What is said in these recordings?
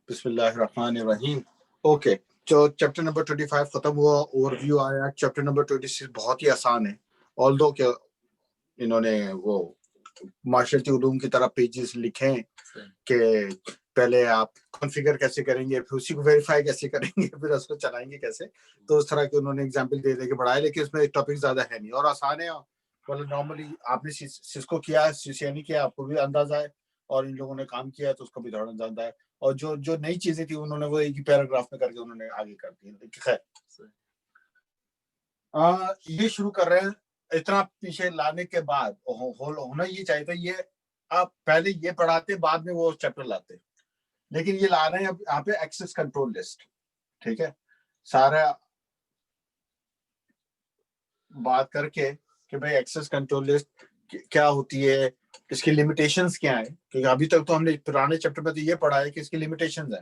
बिस्मिल्लाहिर्रहमानिर्रहीम। ओके, तो chapter number 25 खत्म हुआ, ओवरव्यू आया। चैप्टर नंबर 26 बहुत ही आसान है, ऑल्दो कि इन्होंने वो माशरती उलूम की तरह पेजेस लिखे हैं कि पहले आप कॉन्फ़िगर कैसे करेंगे, फिर उसी को वेरीफाई कैसे करेंगे, फिर उसको चलाएंगे कैसे। तो उस तरह के उन्होंने एग्जाम्पल दे के बढ़ाया, लेकिन इसमें टॉपिक ज्यादा है नहीं और आसान है। मतलब नॉर्मली आपने सिस्को किया, सिसियानी किया, आपको भी अंदाजा है, और इन लोगों ने काम किया तो उसको भी थोड़ा अंदाजा है। और जो जो नई चीजें थी उन्होंने वो एक ही पैराग्राफ में करके उन्होंने आगे कर दी। खैर, ये शुरू कर रहे हैं। इतना पीछे लाने के बाद होना ये चाहिए था, ये आप पहले ये पढ़ाते, बाद में वो चैप्टर लाते, लेकिन ये ला रहे हैं अब यहाँ पे एक्सेस कंट्रोल लिस्ट। ठीक है, सारा बात करके कि भाई एक्सेस कंट्रोल लिस्ट क्या होती है, इसकी लिमिटेशंस क्या है, क्योंकि अभी तक तो हमने पुराने चैप्टर में तो ये पढ़ा है कि इसकी लिमिटेशंस है।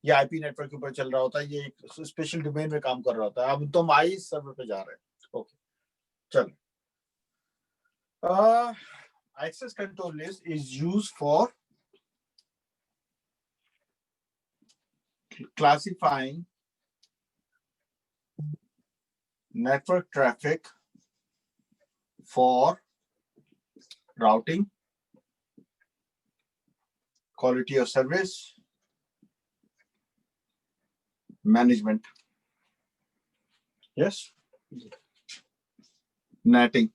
ये आईपी नेटवर्क के ऊपर चल रहा होता है, ये एक स्पेशल डोमेन में काम कर रहा होता है। अब तो हम आई सर्वर पे जा रहे हैं। ओके, चलो। Access control list is used for classifying network traffic for routing, quality of service, management. Yes, netting.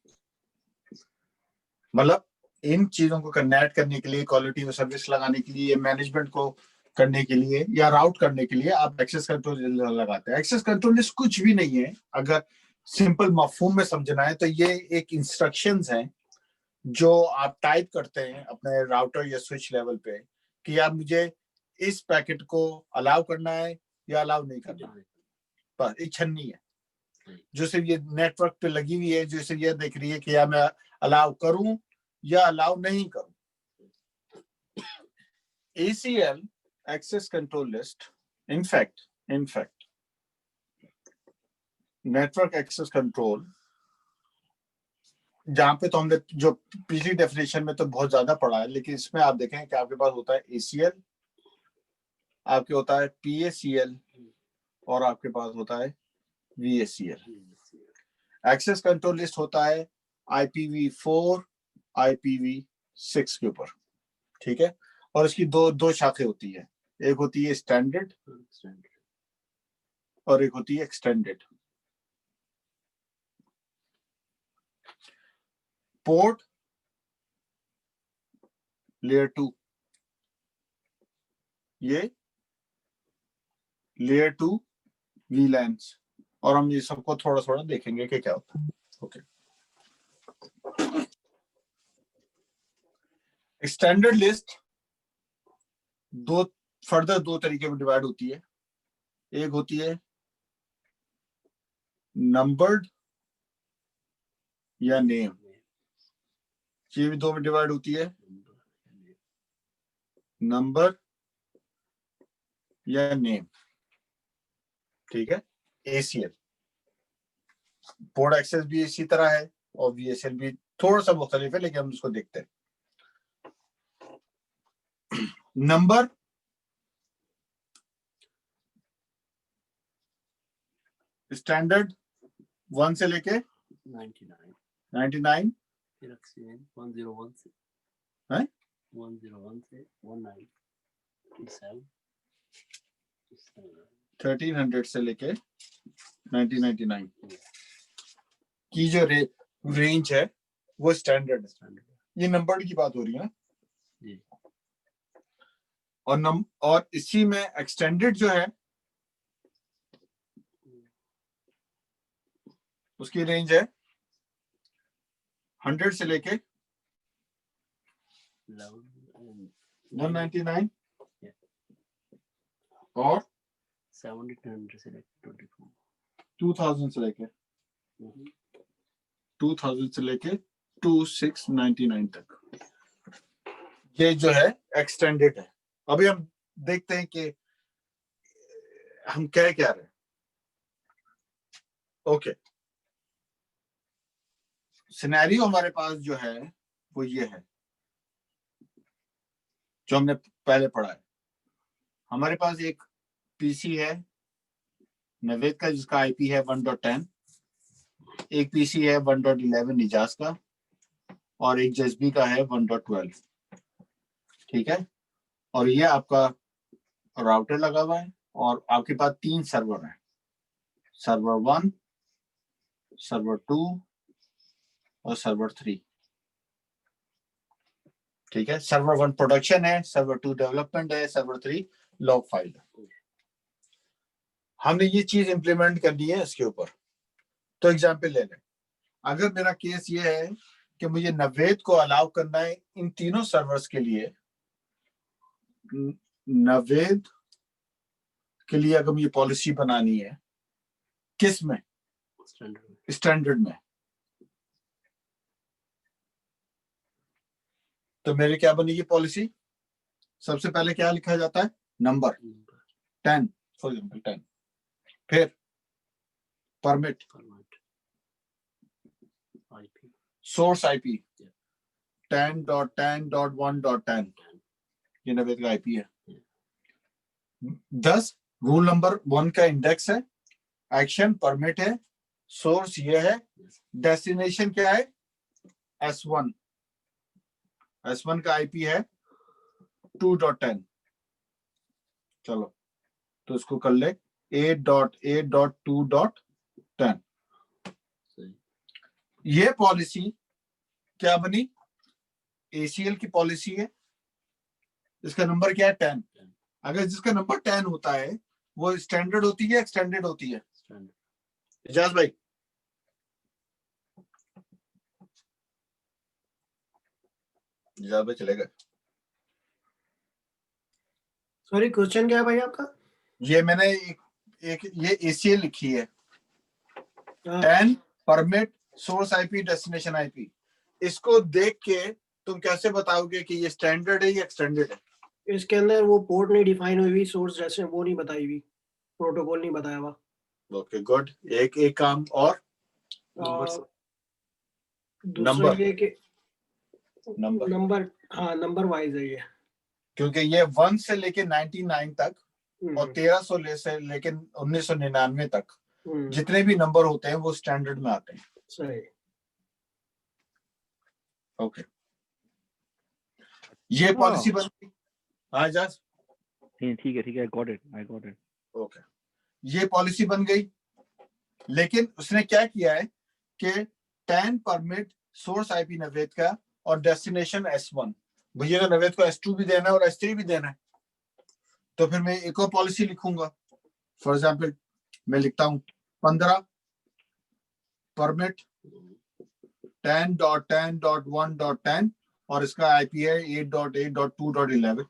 मतलब इन चीजों को कनेक्ट करने के लिए, क्वालिटी ऑफ सर्विस लगाने के लिए, मैनेजमेंट को करने के लिए या राउट करने के लिए आप एक्सेस कंट्रोल लगाते हैं। एक्सेस कंट्रोल लिस्ट कुछ भी नहीं है, अगर सिंपल मफहूम में समझना है तो ये एक इंस्ट्रक्शंस हैं जो आप टाइप करते हैं अपने राउटर या स्विच लेवल पे कि यार मुझे इस पैकेट को अलाउ करना है या अलाउ नहीं करना है। पर एक छन्नी है जो सिर्फ ये नेटवर्क पे लगी हुई है, जो सिर्फ ये देख रही है कि या मैं अलाउ करूं या अलाउ नहीं करूं। ACL access control list, in fact network access control, जहां पे तो हमने जो पिछली डेफिनेशन में तो बहुत ज्यादा पढ़ा है, लेकिन इसमें आप देखें कि आपके पास होता है ACL, आपके होता है PACL और आपके पास होता है VACL। एक्सेस कंट्रोल लिस्ट होता है IPv4 IPv6 के ऊपर। ठीक है, और इसकी दो शाखें होती है, एक होती है स्टैंडर्ड और एक होती है एक्सटेंडेड। पोर्ट लेयर 2, ये लेयर 2 VLANs, और हम ये सबको थोड़ा थोड़ा देखेंगे कि क्या होता है। ओके, स्टैंडर्ड लिस्ट दो तरीके में डिवाइड होती है। एक होती है नंबर्ड या नेम, ये भी दो में डिवाइड होती है, नंबर या नेम। ठीक है, ACL पोर्ट एक्सेस भी इसी तरह है और VSL भी थोड़ा सा मुख्तलिफ है, लेकिन हम उसको देखते हैं। नंबर स्टैंडर्ड 1 से लेके 99 फिर 101 से है 101 से 1937 1300 से लेके 1999 की जो रेंज है वो स्टैंडर्ड है। ये नंबर की बात हो रही है ना जी। और इसी में एक्सटेंडेड जो है उसकी रेंज है 100 से लेके 199 और 1700 से लेके 2000 से लेके 2000 से लेके 2699 तक, ये जो है एक्सटेंडेड है। अभी हम देखते हैं कि हम क्या रहे हैं। ओके, सिनेरियो हमारे पास जो है वो ये है जो हमने पहले पढ़ा है। हमारे पास एक पीसी है नवेद का जिसका आईपी है 1.10, एक पीसी है 1.11 इजाज का, और एक जसबी का है 1.12। ठीक है, और ये आपका राउटर लगा हुआ है और आपके पास 3 सर्वर है, सर्वर 1, सर्वर 2 और सर्वर 3। ठीक है, सर्वर 1 प्रोडक्शन है, सर्वर 2 डेवलपमेंट है, सर्वर 3 लॉग फाइल है। हमने ये चीज इंप्लीमेंट करनी है इसके ऊपर। तो एग्जाम्पल ले लें, अगर मेरा केस ये है कि मुझे नवेद को अलाउ करना है इन तीनों सर्वर्स के लिए, नवेद के लिए अगर मुझे पॉलिसी बनानी है, किस में? स्टैंडर्ड में। तो मेरे क्या बनेगी पॉलिसी? सबसे पहले क्या लिखा जाता है? नंबर 10 फॉर एग्जाम्पल 10, फिर परमिट, सोर्स आईपी 10.10.1.10, ये नवेद का आईपी है। 10 रूल नंबर 1 का इंडेक्स है, एक्शन परमिट है, सोर्स ये है, डेस्टिनेशन क्या है? S1, S1 का आईपी है 2.10। चलो तो इसको कर ले 8.8.2.10। ये पॉलिसी क्या बनी? ACL की पॉलिसी है, इसका नंबर क्या है? 10। अगर जिसका नंबर 10 होता है वो स्टैंडर्ड होती है, एक्सटेंडेड होती है? इजाज भाई, इजाज भाई चलेगा? सॉरी, क्वेश्चन क्या है भाई आपका? ये मैंने एक ये ACL लिखी है, हाँ। 10 permit, source IP, destination IP. इसको देख के तुम कैसे बताओगे कि ये स्टैंडर्ड है या एक्सटेंडेड है? इसके अंदर वो पोर्ट नहीं डिफाइन हुई हुई, सोर्स जैसे वो नहीं बताई हुई, प्रोटोकॉल नहीं बताया हुआ। ओके गुड, एक काम और दूसरा नंबर, ये कि नंबर नंबर, हाँ नंबर वाइज है ये, क्योंकि ये 1 से लेके 99 तक और 1300 से लेके 1999 तक जितने भी नंबर होते हैं वो स्टैंडर्ड में आते हैं। सही। ओके, ये पॉलिसी बन गई। हाँ जास, ठीक है, आई गॉट इट। ओके, ये पॉलिसी बन गई, लेकिन उसने क्या किया है कि 10 परमिट, सोर्स आईपी नवेद का और डेस्टिनेशन S1, मुझे तो नवेद को S2 भी देना है और S3 भी देना है। तो फिर मैं एक और पॉलिसी लिखूंगा, फॉर एग्जाम्पल मैं लिखता हूं 15 परमिट 10.10.1.10 और इसका आईपी है 8.8.2.11।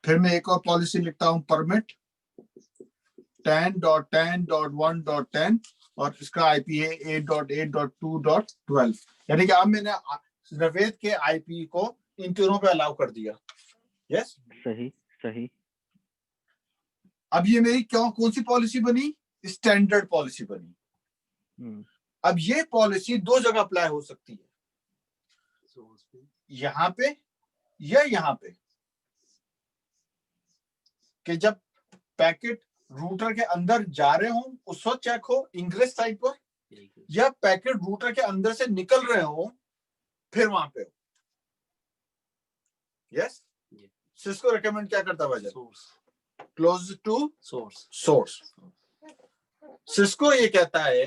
फिर मैं एक और पॉलिसी लिखता हूं परमिट 10.10.1.10 और इसका आईपी है 8.8.2.12। यानी कि अब मैंने नवेद के आईपी को इन तीनों पे अलाउ कर दिया। यस, सही। अब ये मेरी कौन सी पॉलिसी बनी? स्टैंडर्ड पॉलिसी बनी। अब ये पॉलिसी 2 जगह अप्लाई हो सकती है, यहां पे या यहां पे, कि जब पैकेट रूटर के अंदर जा रहे हो उस वक्त चेक हो इंग्रेस साइड पर, या पैकेट रूटर के अंदर से निकल रहे हो फिर वहां पे हो। यस, सिस्को रेकमेंड क्या करता है? Close to source. सिस्को ये कहता है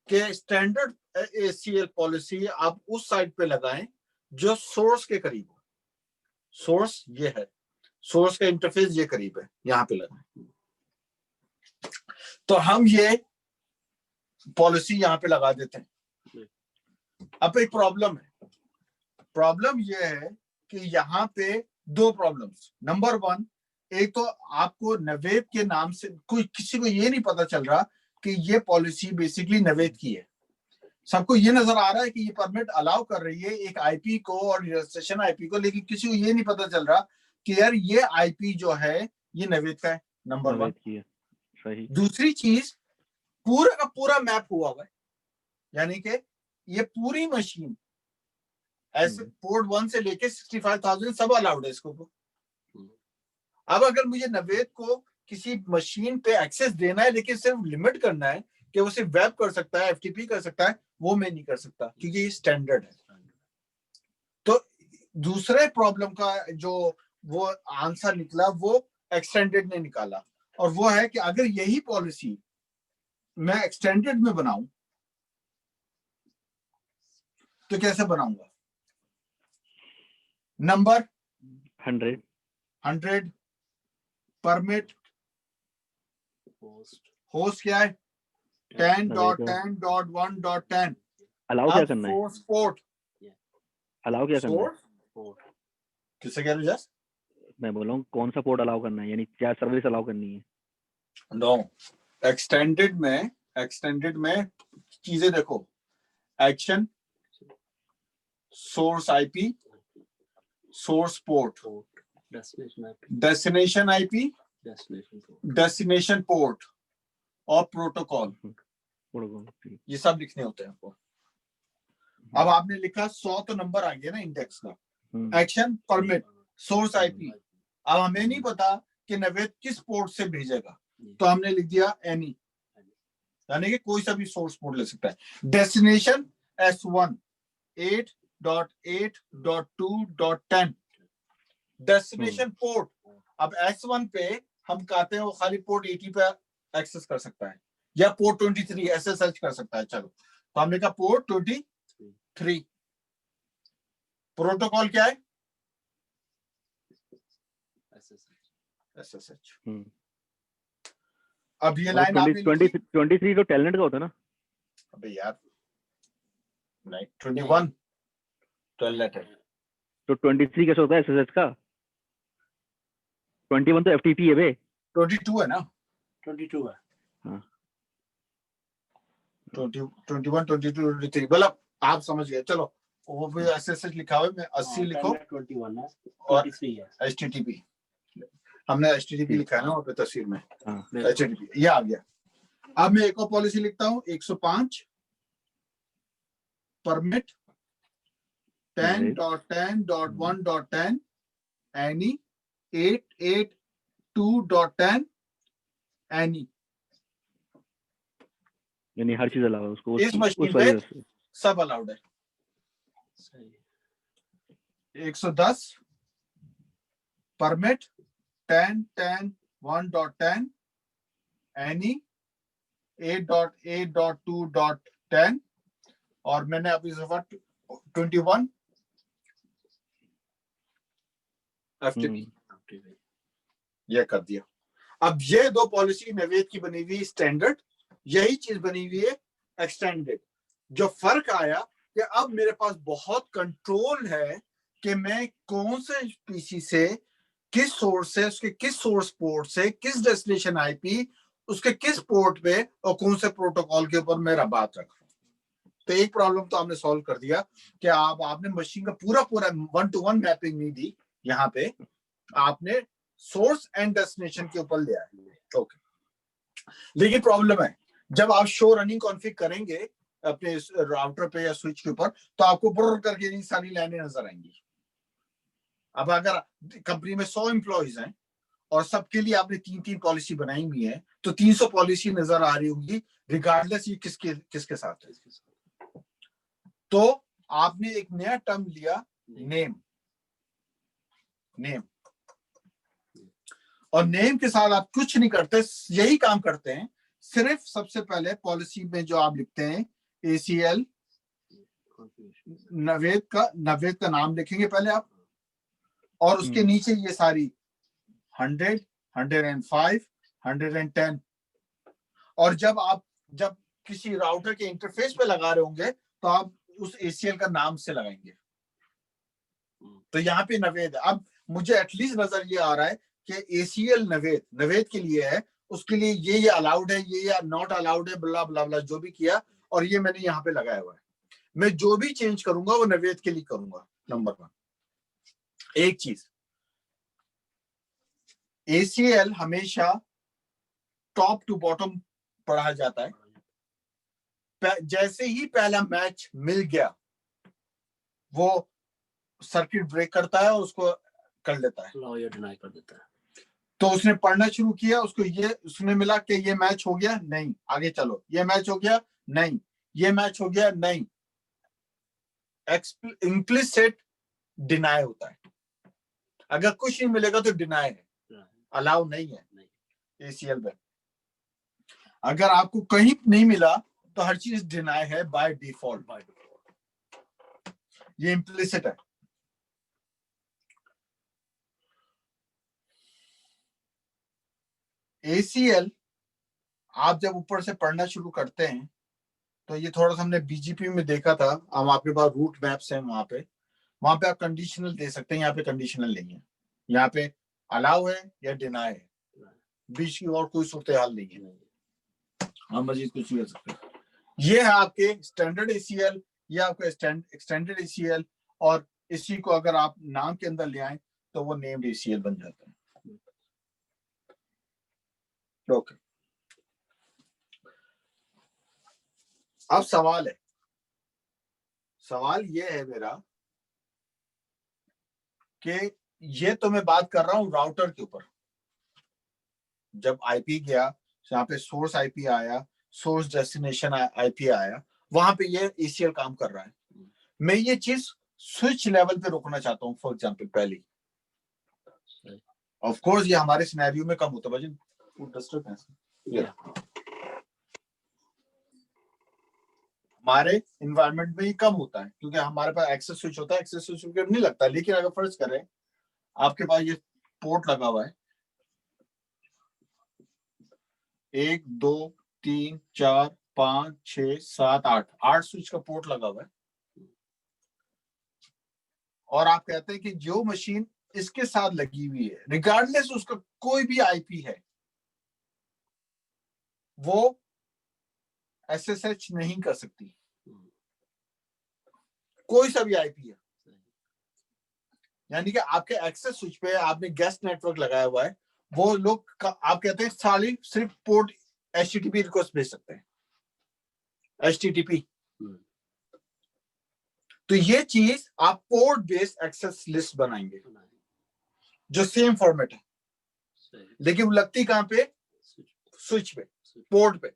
कि स्टैंडर्ड ACL पॉलिसी आप उस साइड पे लगाएं जो सोर्स के करीब हो। सोर्स ये है, सोर्स का इंटरफेस ये करीब है, यहां पे लगाएं। तो हम ये पॉलिसी यहां पे लगा देते हैं। अब एक प्रॉब्लम है, प्रॉब्लम ये है कि यहाँ पे 2 प्रॉब्लम्स। नंबर 1, एक तो आपको नवेद के नाम से कोई किसी को ये नहीं पता चल रहा कि ये पॉलिसी बेसिकली नवेद की है। सबको ये नजर आ रहा है कि ये परमिट अलाउ कर रही है एक आईपी को और रजिस्ट्रेशन आईपी को, लेकिन किसी को ये नहीं पता चल रहा कि यार ये आईपी जो है ये नवेद का है। नंबर 1 सही। दूसरी चीज, पूरा का पूरा मैप हुआ हुआ है, यानी कि ये पूरी मशीन ऐसे पोर्ट 1 से लेके 65,000 सब अलाउड है इसको। अब अगर मुझे नवेद को किसी मशीन पे एक्सेस देना है लेकिन सिर्फ लिमिट करना है कि वो सिर्फ वेब कर सकता है, एफटीपी कर सकता है, वो मैं नहीं कर सकता क्योंकि ये स्टैंडर्ड है। तो दूसरे प्रॉब्लम का जो वो आंसर निकला वो एक्सटेंडेड ने निकाला, और वो है कि अगर यही पॉलिसी मैं एक्सटेंडेड में बनाऊं तो कैसे बनाऊंगा? नंबर 100 परमिट, होस्ट क्या है 10.10.1.10, अलाउ क्या करना है? सोर्स पोर्ट, अलाउ क्या करना है? किससे कह रहे हो? जस्ट मैं बोल रहा हूँ कौन सा पोर्ट अलाउ करना है, यानी क्या सर्विस अलाउ करनी है? नो, एक्सटेंडेड में चीजें देखो, action, source IP, source port, destination IP, destination port और प्रोटोकॉल, प्रोटोकॉल, ये सब लिखने होते हैं आपको। अब आपने लिखा 100 तो नंबर आ गया ना इंडेक्स का, एक्शन, परमिट, सोर्स आईपी। अब हमें नहीं पता कि नवेद किस पोर्ट से भेजेगा, तो हमने लिख दिया एनी, यानी कि कोई सा भी सोर्स पोर्ट ले सकता है। Destination S1 8.8.2.10 destination port. अब S1 पे हम कहते हैं वो खाली पोर्ट 80 पे एक्सेस कर सकता है या पोर्ट 23 ऐसे सर्च कर सकता है। चलो, तो हमने कहा पोर्ट 23। प्रोटोकॉल क्या है? SSH। अब ये लाइन आपने 23 तो टैलेंट का होता है ना? अबे यार नहीं, 21 टैलेंट है। तो 23 कैसे होता है एसएसएच का? 21 तो एफटीपी है बे। 22 है ना? 22 है। हाँ 21 22 23, मतलब आप समझ गए। चलो वो भी SSH लिखा हुआ है, मैं 80 लिखो 21 है और 23 है। HTTP हमने HTTP लिखा है ना वहाँ पे तस्वीर में, हाँ HTTP ये आ गया। अब मैं एक और पॉलिसी लिखता हूँ 105 परमिट 10.10.1.10 एनी 8.8.2.10 एनी। यानी हर चीज अलावा उसको इस मशीन पे सब अलाउड है। 110 परमिट 10.10.1.10 एनी 8.8.2.10 और मैंने अभी 21 FTP ये कर दिया। अब ये दो पॉलिसी नवेद की बनी हुई स्टैंडर्ड, यही चीज बनी हुई है एक्सटेंडेड। जो फर्क आया कि अब मेरे पास बहुत कंट्रोल है कि मैं कौन से पीसी से, किस सोर्स से, उसके किस सोर्स पोर्ट से, किस डेस्टिनेशन आईपी, उसके किस पोर्ट पे और कौन से प्रोटोकॉल के ऊपर मेरा बात रख रहा हूं। तो एक प्रॉब्लम तो आपने सॉल्व कर दिया कि आपने मशीन का पूरा 1-to-1 मैपिंग नहीं दी, यहाँ पे आपने सोर्स एंड डेस्टिनेशन के ऊपर ले आए। ओके, लेकिन प्रॉब्लम है जब आप शो रनिंग कॉन्फ़िग करेंगे अपने राउटर पे या स्विच के ऊपर, तो आपको ब्रर करके ये सारी लाइनें नजर आएंगी। अब अगर कंपनी में 100 एम्प्लॉइज हैं और सबके लिए आपने 3-3 पॉलिसी बनाई हुई है, तो 300 पॉलिसी नजर आ रही होंगी, रिगार्डलेस ये किसके साथ है। तो आपने एक नया टर्म लिया, नेम। और नेम के साथ आप कुछ नहीं करते, यही काम करते हैं। सिर्फ सबसे पहले पॉलिसी में जो आप लिखते हैं ACL नवेद का नाम लिखेंगे पहले आप, और उसके नीचे ये सारी 100, 105, 110। और जब किसी राउटर के इंटरफेस पे लगा रहे होंगे तो आप उस ACL का नाम से लगाएंगे। तो यहाँ पे नवेद, अब मुझे एटलीस्ट नजर ये आ रहा है कि ACL नवेद के लिए है, उसके लिए ये अलाउड है, ये नॉट अलाउड है, ब्ला ब्ला ब्ला जो भी किया, और ये मैंने यहाँ पे लगाया हुआ है। मैं जो भी चेंज करूंगा वो नवेद के लिए करूंगा। नंबर 1 एक चीज, ACL हमेशा टॉप टू बॉटम पढ़ा जाता है। जैसे ही पहला मैच मिल गया वो सर्किट ब्रेक करता है और उसको कर लेता है, अलाउ या डिनाई कर देता है। तो उसने पढ़ना शुरू किया, उसको ये उसने मिला कि ये मैच हो गया, नहीं आगे चलो, ये मैच हो गया, नहीं ये मैच हो गया, नहीं। इम्प्लिसिट डिनाई होता है। अगर कुछ नहीं मिलेगा तो डिनाई है, अलाउ नहीं है एसीएल में। अगर आपको कहीं नहीं मिला तो हर चीज डिनाई है बाय डिफॉल्ट, ये इम्प्लिसिट है। एसीएल आप जब ऊपर से पढ़ना शुरू करते हैं तो ये थोड़ा सा हमने बीजीपी में देखा था, हम आपके पास रूट मैप्स हैं, वहां पे आप कंडीशनल दे सकते हैं, यहाँ पे कंडीशनल नहीं है, यहाँ पे अलाउ है या डिनाई है, बीच की और कोई सूरत हाल नहीं है, हम मजीद कुछ नहीं कर सकते। ये है आपके स्टैंडर्ड एसीएल, ये आपका एक्सटेंडेड एसीएल, और इसी को अगर आप नाम के अंदर ले आए तो वो नेम्ड एसीएल बन जाता है। ओके, अब सवाल ये है मेरा कि ये तो मैं बात कर रहा हूं राउटर के ऊपर। जब आईपी गया, यहाँ पे सोर्स आईपी आया, सोर्स डेस्टिनेशन आईपी आया, वहां पे ये एसीएल काम कर रहा है। मैं ये चीज स्विच लेवल पे रोकना चाहता हूँ। फॉर एग्जांपल पहली, ऑफ कोर्स ये हमारे सिनेरियो में कम होता है, हमारे इन्वायरमेंट में ही कम होता है क्योंकि हमारे पास एक्सेस स्विच होता है, एक्सेस स्विच नहीं लगता। लेकिन अगर फर्ज करें आपके पास ये पोर्ट लगा हुआ है, 1 2 3 4 5 6 7 8 स्विच का पोर्ट लगा हुआ है, और आप कहते हैं कि जो मशीन इसके साथ लगी हुई है, रिगार्डलेस उसका कोई भी आईपी है, वो एसएसएच नहीं कर सकती, कोई सा भी आईपी है। यानी कि आपके एक्सेस स्विच पे आपने गेस्ट नेटवर्क लगाया हुआ है, वो लोग आप कहते हैं साली सिर्फ पोर्ट एचटीटीपी रिक्वेस्ट भेज सकते हैं, एचटीटीपी। तो ये चीज आप पोर्ट बेस्ड एक्सेस लिस्ट बनाएंगे जो सेम फॉर्मेट है, लेकिन वो लगती कहां पे? स्विच पे, पोर्ट पे,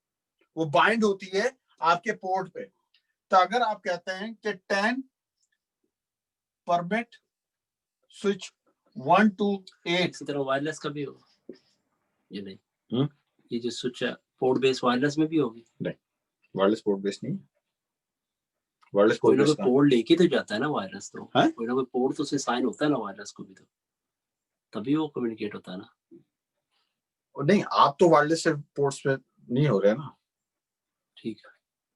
वो बाइंड होती है आपके पोर्ट पे। तो अगर आप कहते हैं कि 10 परमिट स्विच 1 to 8, इसी तरह वायरलेस का भी होगा ये नहीं? ये जो स्विच है पोर्ट बेस वायरलेस में भी होगी? नहीं, वायरलेस पोर्ट बेस नहीं, वायरलेस कोई पोर्ट ना बेस कोई पोर्ट लेके तो जाता है ना वायरलेस, तो है? कोई ना कोई पोर्ट तो उससे साइन होता है ना वायरलेस को भी, तो तभी वो कम्युनिकेट होता है ना। और नहीं, आप तो वायरलेस से पोर्ट्स पे नहीं हो रहे ना, ठीक है,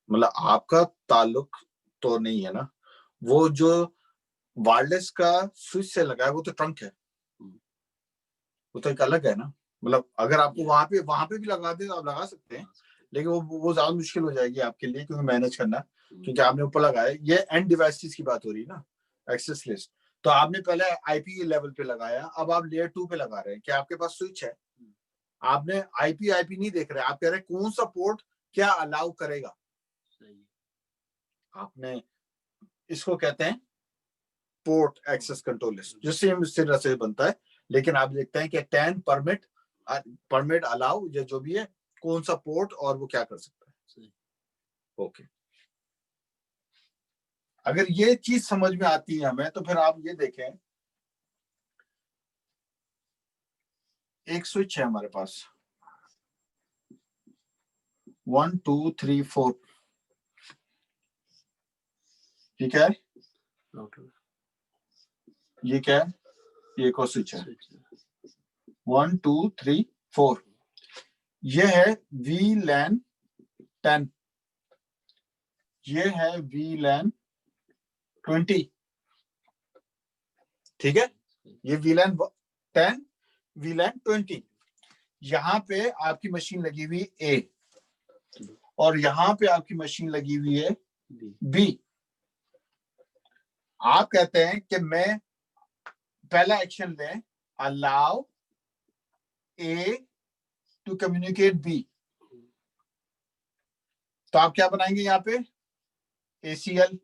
मतलब आपका ताल्लुक तो नहीं है ना। वो जो वायरलेस का स्विच से लगा है वो तो ट्रंक है, वो तो एक अलग है ना। मतलब अगर आपको वहां पे भी लगा दे तो आप लगा सकते हैं, लेकिन वो ज्यादा मुश्किल हो जाएगी आपके लिए क्योंकि मैनेज करना, क्योंकि आपने ऊपर लगाया। ये एंड डिवाइसेस की बात हो रही है ना, एक्सेस लिस्ट। तो आपने पहले आईपी लेवल पे लगाया, अब आप लेयर 2 पे लगा रहे हैं कि आपके पास स्विच है, आपने आईपी नहीं देख रहे, आप कह रहे हैं कौन सा पोर्ट क्या अलाउ करेगा। आपने इसको कहते हैं पोर्ट एक्सेस कंट्रोल लिस्ट, जो सेम इस तरह से बनता है, लेकिन आप देखते हैं कि 10 परमिट अलाउ या जो भी है, कौन सा पोर्ट और वो क्या कर सकता है। ओके, अगर ये चीज समझ में आती है हमें तो फिर आप ये देखें, एक स्विच है हमारे पास 1 2 3 4, ठीक है, ये क्या है? ये एक और स्विच है 1 2 3 4, ये है VLAN 10, ये है VLAN 20, ठीक है, ये VLAN 10 VLAN 20। यहाँ पे आपकी मशीन लगी हुई A और यहाँ पे आपकी मशीन लगी हुई है B। आप कहते हैं कि मैं पहला एक्शन लें, allow A to communicate B, तो आप क्या बनाएंगे यहाँ पे? ACL,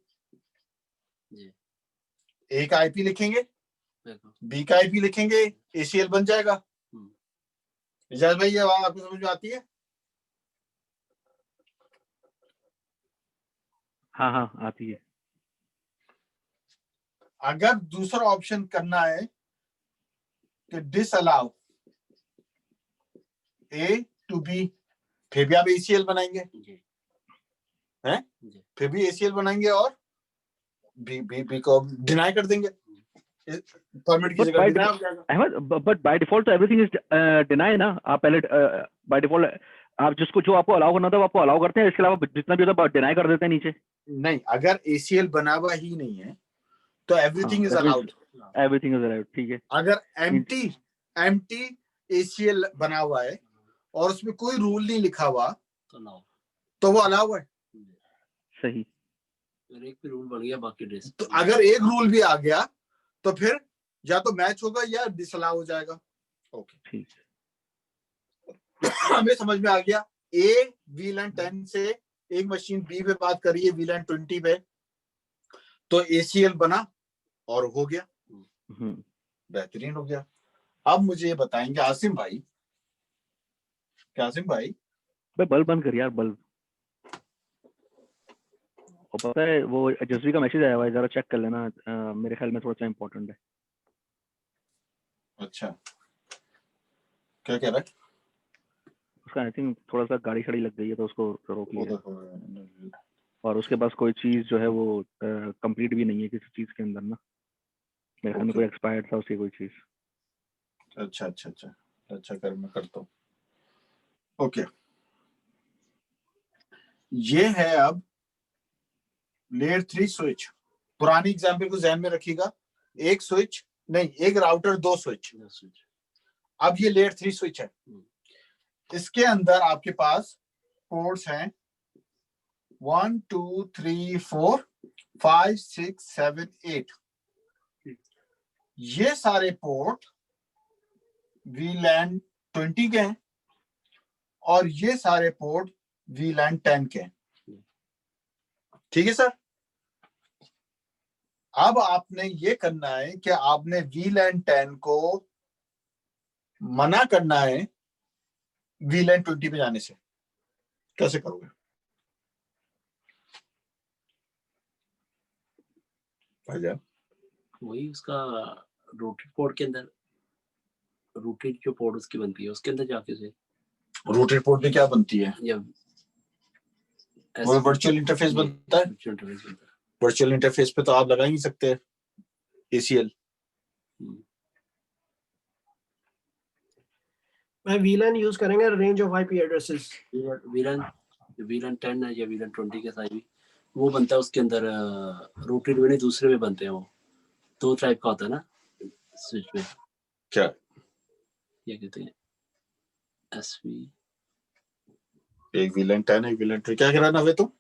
A का IP लिखेंगे, B का IP लिखेंगे, ACL बन जाएगा। इजाज भाई ये बात आपको समझ में आती है? हाँ हाँ आती है। अगर दूसरा ऑप्शन करना है कि डिसअलाउ ए टू बी, फिर भी आप ACL बनाएंगे, जी हैं? जी फिर भी ACL बनाएंगे और बी को डिनाई कर देंगे, परमिट की But जगह by डिनाई हो default, जाएगा। अहमद, but by default तो everything is deny ना। आप पहले by default आप जिसको जो आपको अलाउ करना था वो आपको अलाउ करते हैं, इसके अलावा जितना भी होता है डिनाई कर देते हैं नीचे। नहीं, अगर ACL बना हुआ ही नहीं है तो everything is that means allowed. everything is allowed, ठीक है। अगर एम्प्टी ACL बना हुआ है और उसमें कोई रूल नहीं लिखा हुआ तो ना हो। तो वो अलाउ है। सही। अगर एक भी रूल बन गया बाकी डिस, तो अगर एक रूल भी आ गया तो फिर या तो मैच होगा या डिसअलाउ हो जाएगा। ओके ठीक। हमें समझ में आ गया। ए VLAN 10 से एक मशीन बी पे बात करिए VLAN 20 पे, तो ACL बना और हो गया, बेहतरीन हो गया। अब मुझे ये बताएंगे आसिम भाई, क्या आसिम भाई भाई बल्ब बंद कर यार, बल्ब। और पता है वो जसवी का मैसेज आया हुआ है, जरा चेक कर लेना, मेरे ख्याल में थोड़ा सा इम्पोर्टेंट है। अच्छा क्या कह रहा है? उसका आई थिंक थोड़ा सा गाड़ी खड़ी लग गई है तो उसको रोक वो लिया, देखो, और उसके पास कोई चीज जो है वो कंप्लीट भी नहीं है किसी चीज के अंदर ना। मेरे ख्याल में कोई एक्सपायर्ड था उसकी कोई चीज। अच्छा अच्छा अच्छा अच्छा, कर मैं करता हूँ। ओके, ये है अब लेयर 3 स्विच। पुरानी एग्जाम्पल को ध्यान में रखिएगा, एक स्विच नहीं, एक राउटर दो स्विच। अब ये लेयर 3 स्विच है, इसके अंदर आपके पास पोर्ट्स हैं 1 2 3 4 5 6 7 8। ये सारे पोर्ट VLAN 20 के हैं और ये सारे पोर्ट VLAN 10 के हैं। ठीक है सर। अब आपने ये करना है कि आपने VLAN 10 को मना करना है VLAN 20 पे जाने से। कैसे करोगे भाईजान? वही उसका रूटेड पोर्ट के अंदर, रूटेड जो पोर्ट उसकी बनती है उसके अंदर जाके से रूटेड पोर्ट में क्या बनती है? या वो वर्चुअल इंटरफेस बनता है। वर्चुअल इंटरफेस पे तो आप लगा ही नहीं सकते ACL। मैं VLAN यूज करेंगे range of IP addresses. VLAN 10 है या VLAN 20 के साथ भी वो बनता है उसके अंदर, रूटेड में नहीं दूसरे में बनते हैं। वो दो टाइप का होता है ना स्विच में। क्या ये कहते हैं SV। एक VLAN 10 एक VLAN 20। क्या कह रहा ना तुम?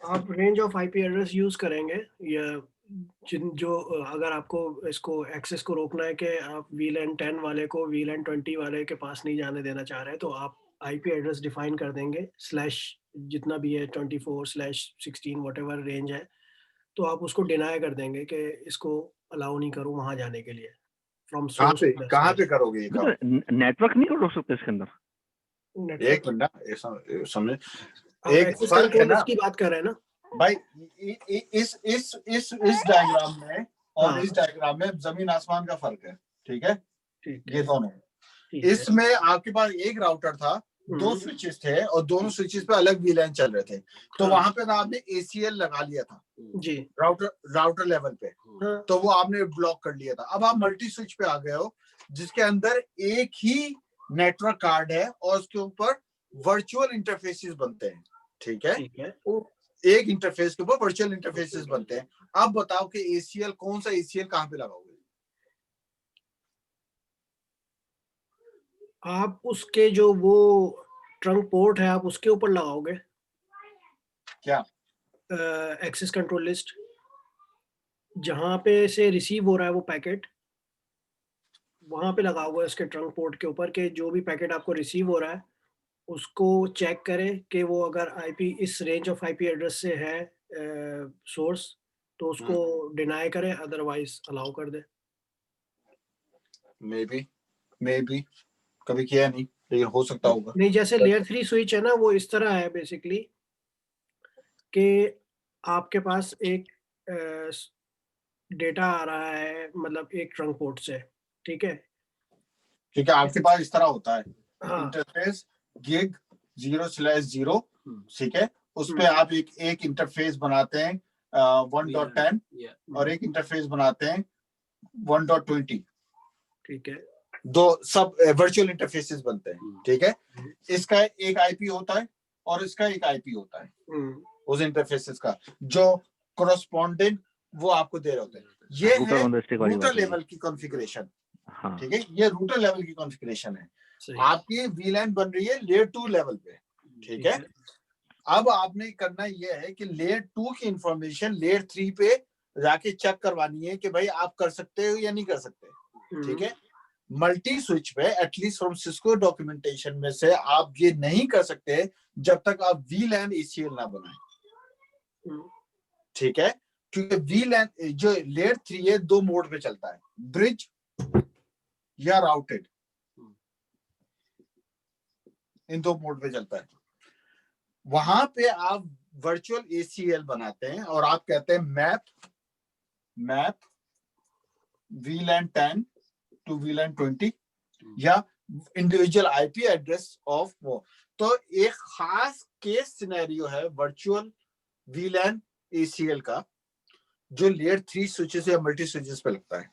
आप range of IP address use करेंगे या जो अगर आपको इसको एक्सेस को रोकना है कि आप VLAN 10 वाले को VLAN 20 वाले के पास नहीं जाने देना चाह रहे हैं, तो आप IP एड्रेस डिफाइन कर देंगे स्लैश जितना भी है 24/16 व्हाटएवर रेंज है, तो आप उसको डिनाई कर देंगे कि इसको अलाउ नहीं करूं वहां जाने के लिए फ्रॉम सोर्स। कहाँ पे करोगे ये काम? नेटवर्क नहीं रोक सकते इसके अंदर। एक मिनट ना, समझ, एक फर्क है ना, की बात कर रहे हैं ना भाई। इस डायग्राम में और इस डायग्राम में जमीन आसमान का फर्क है। ठीक है, ये दोनों। इसमें आपके पास एक राउटर था, दो स्विचेस थे और दोनों स्विचेस पे अलग VLAN चल रहे थे, तो वहां पे आपने ACL लगा लिया था जी राउटर लेवल पे, तो वो आपने ब्लॉक कर लिया था। अब आप मल्टी स्विच पे आ गए हो जिसके अंदर एक ही नेटवर्क कार्ड है और उसके ऊपर वर्चुअल इंटरफेसेस बनते हैं। ठीक है, एक इंटरफेस के ऊपर वर्चुअल इंटरफेसेस बनते हैं। अब बताओ कि ACL कौन सा ACL कहां पे लगाओगे? आप उसके जो वो ट्रंक पोर्ट है आप उसके ऊपर लगाओगे क्या? एक्सेस कंट्रोल लिस्ट जहां पे से रिसीव हो रहा है वो पैकेट, वहां पे लगाओगे उसके ट्रंक पोर्ट के ऊपर के जो भी पैकेट आपको रिसीव हो रहा है उसको चेक करें कि वो अगर IP इस रेंज ऑफ IP एड्रेस से है सोर्स, तो उसको डिनाई करें, अदरवाइज अलाउ कर दे। मे बी कभी किया नहीं, लेकिन हो सकता होगा। नहीं, जैसे लेयर 3 स्विच है ना, वो इस तरह है बेसिकली कि आपके पास एक डेटा आ रहा है, मतलब एक ट्रंक पोर्ट से, ठीक है। ठीक है, आपके पास इस तरह होता है हाँ, इंटरफेस गिग 0/0, ठीक है, उस पे आप एक इंटरफेस बनाते हैं 1.10 और एक इंटरफेस बनाते हैं 1.20, ठीक है। दो सब वर्चुअल इंटरफेसेस बनते हैं, ठीक है। इसका एक आईपी होता है और इसका एक आईपी होता है, उस इंटरफेसेस का जो कोरस्पॉन्डेंट वो आपको दे रहे होते हैं। ये है रूटर लेवल की कॉन्फ़िगरेशन, ठीक है, ये रूटर लेवल की कॉन्फ़िगरेशन है। आपकी वीलैन बन रही है लेयर 2 लेवल पे, ठीक है। अब आपने करना यह है कि लेयर 2 की इंफॉर्मेशन लेयर 3 पे जाके चेक करवानी है कि भाई आप कर सकते हो या नहीं कर सकते, ठीक है। मल्टी स्विच पे एटलीस्ट फ्रॉम सिस्को डॉक्यूमेंटेशन में से आप ये नहीं कर सकते जब तक आप वीलैन ACL ना बनाए, ठीक है। क्योंकि वीलैन जो लेयर 3 है 2 मोड पे चलता है, ब्रिज या राउटेड, इन 2 मोड पे चलता है। वहां पे आप वर्चुअल ACL बनाते हैं और आप कहते हैं मैप VLAN 10 to VLAN 20 या इंडिविजुअल आईपी एड्रेस ऑफ वो। तो एक खास केस सिनेरियो है वर्चुअल VLAN ACL का जो लेयर 3 स्विचेस या मल्टी स्विचेस पे लगता है,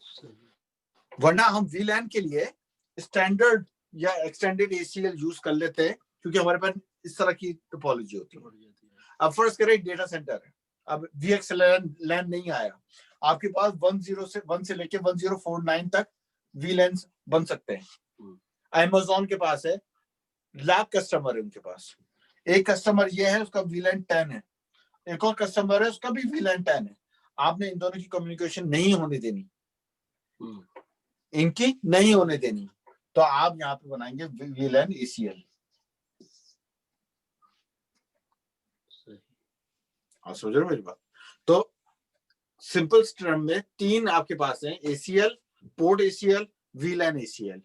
वरना हम VLAN के लिए स्टैंडर्ड या एक्सटेंडेड ACL यूज कर लेते हैं क्योंकि हमारे पास इस तरह की टोपोलॉजी होती है। अब फर्स्ट करें डेटा सेंटर है, अब VXLAN नहीं आया, आपके पास 1 से लेके 1049 तक VLANs बन सकते हैं। अमेज़न के पास है, लाख कस्टमर है उनके पास। एक कस्टमर ये है उसका VLAN 10 है, एक और कस्टमर है उसका भी VLAN 10 है। आपने इन दोनों की कम्युनिकेशन नहीं होने देनी, इनकी नहीं होने देनी, तो आप यहाँ पे बनाएंगे VLAN ACL। आप समझ रहे हो मेरी बात? तो सिंपल टर्म में 3 आपके पास है, ACL, port ACL, VLAN ACL।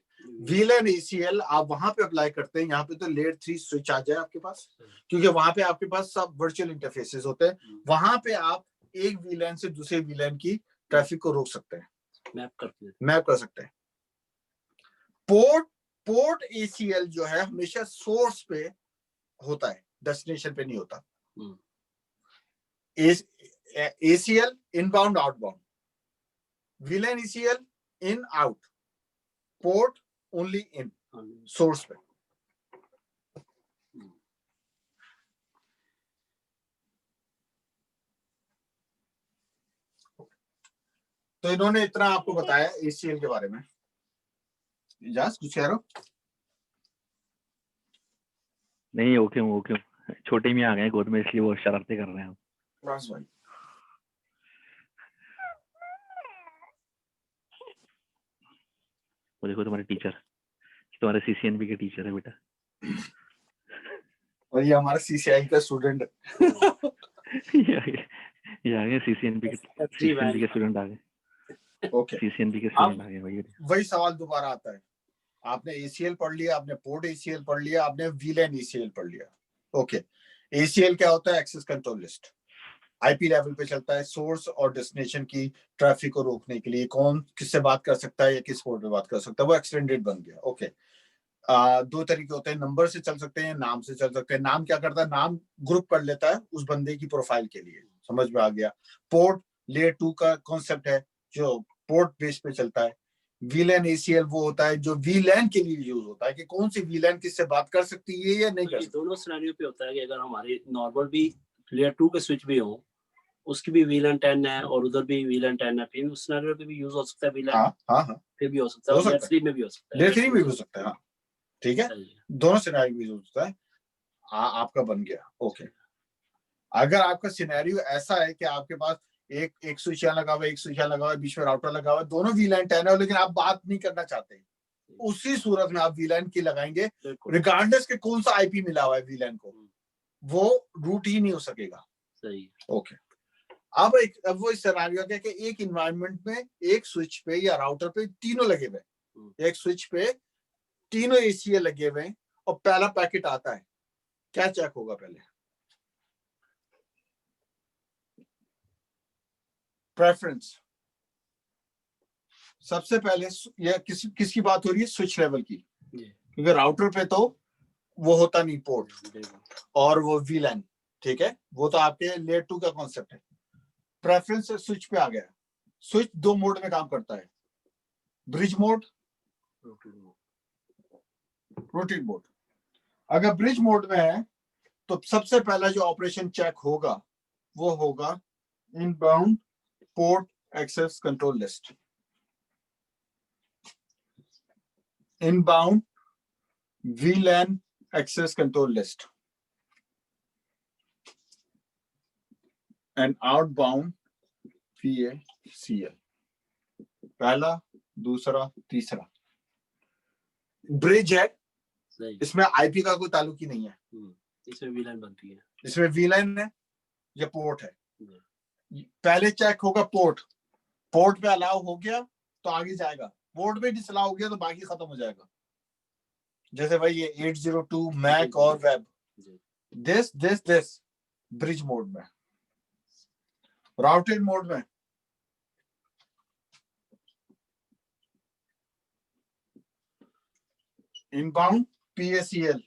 VLAN ACL आप वहां पे अप्लाई करते हैं, यहाँ पे तो लेयर 3 स्विच आ जाए आपके पास, क्योंकि वहां पे आपके पास सब वर्चुअल इंटरफेसेस होते हैं। वहां पे आप एक VLAN से दूसरे VLAN की ट्रैफिक को रोक सकते हैं, मैप कर सकते हैं। पोर्ट ACL जो है हमेशा सोर्स पे होता है, डेस्टिनेशन पे नहीं होता। ACL inbound outbound, VLAN ACL in out, port only in, source पे। तो इन्होंने इतना आपको बताया ACL के बारे में। इजाज कुछ कह रहे हो? नहीं, ओके छोटे में आ गए गोद में, इसलिए वो शरारतें कर रहे हैं। बस भाई, वो देखो तुम्हारे टीचर, तुम्हारे CCNB के टीचर है बेटा। और ये हमारा CCI का स्टूडेंट ये आ गए CCNB के स्टूडेंट आ गए। ओके, CCNB के स्टूडेंट आ गए भाई। वही सवाल दोबारा आता है, आपने ACL पढ़ लिया, आपने पोर्ट ACL पढ़ लिया, आपने VLAN ACL पढ़ लिया। ओके, ACL क्या होता है? Access control list, IP level पे चलता है, सोर्स और डेस्टिनेशन की ट्रैफिक को रोकने के लिए कौन किससे बात कर सकता है या किस पोर्ट पे बात कर सकता है, वो एक्सटेंडेड बन गया। ओके, 2 तरीके होते हैं, नंबर से चल सकते हैं, नाम से चल सकते हैं। नाम क्या करता है? नाम ग्रुप कर लेता है उस बंदे की प्रोफाइल के लिए, समझ में आ गया। पोर्ट लेयर 2 का कॉन्सेप्ट है जो पोर्ट बेस पे चलता है। VLAN ACL वो होता है जो VLAN के लिए यूज होता है कि कौन सी VLAN किससे बात कर सकती है या नहीं कर सकती। दोनों सिनेरियो पे होता है कि अगर हमारे नॉर्मल भी लेयर 2 के स्विच भी हो, उसकी भी VLAN 10 है और उधर भी VLAN 10 है, फिर उस सिनेरियो पे भी यूज हो सकता है VLAN। हाँ, फिर भी हो सकता है, लेयर 3 में भी हो सकता है, लेयर 3 में भी हो सकता है। हाँ ठीक है, दोनों सिनेरियो में यूज होता है। आपका बन गया। ओके, अगर आपका सिनेरियो ऐसा है कि आपके पास एक स्विच यहाँ लगा हुआ है, एक स्विच यहाँ लगा हुआ है, बीच में राउटर लगा हुआ है, दोनों VLAN 10 है, लेकिन आप बात नहीं करना चाहते, उसी सूरत में आप VLAN की लगाएंगे, रिगार्डलेस के कौन सा आईपी मिला हुआ है VLAN को, वो रूट ही नहीं हो सकेगा। सही। ओके, अब वो इस सिनेरियो क्या कि एक इन्वायरमेंट में एक स्विच पे या राउटर पे तीनों लगे हुए, एक स्विच पे तीनों ACL लगे हुए हैं और पहला पैकेट आता है, क्या चेक होगा पहले? प्रेफरेंस। सबसे पहले यह किसकी बात हो रही है? स्विच लेवल की, क्योंकि राउटर पे तो वो होता नहीं पोर्ट और वो VLAN, ठीक है, वो तो आपके लेयर 2 का कॉन्सेप्ट है। प्रेफरेंस से स्विच पे आ गया। स्विच 2 मोड में काम करता है, ब्रिज मोड, रूटिंग मोड। अगर ब्रिज मोड में है तो सबसे पहला जो ऑपरेशन चेक होगा वो होगा inbound port access control list. Inbound VLAN access control list and outbound PACL। पहला, दूसरा, तीसरा। ब्रिज है, इसमें IP का कोई ताल्लुक ही नहीं है, इसमें VLAN बनती है, इसमें VLAN है या पोर्ट है। पहले चेक होगा पोर्ट, पोर्ट पे अलाउ हो गया तो आगे जाएगा, पोर्ट पे डिसअलाउ हो गया तो बाकी खत्म हो जाएगा। जैसे भाई ये 802 मैक और वेब, दिस ब्रिज मोड में। राउटेड मोड में इनबाउंड PACL,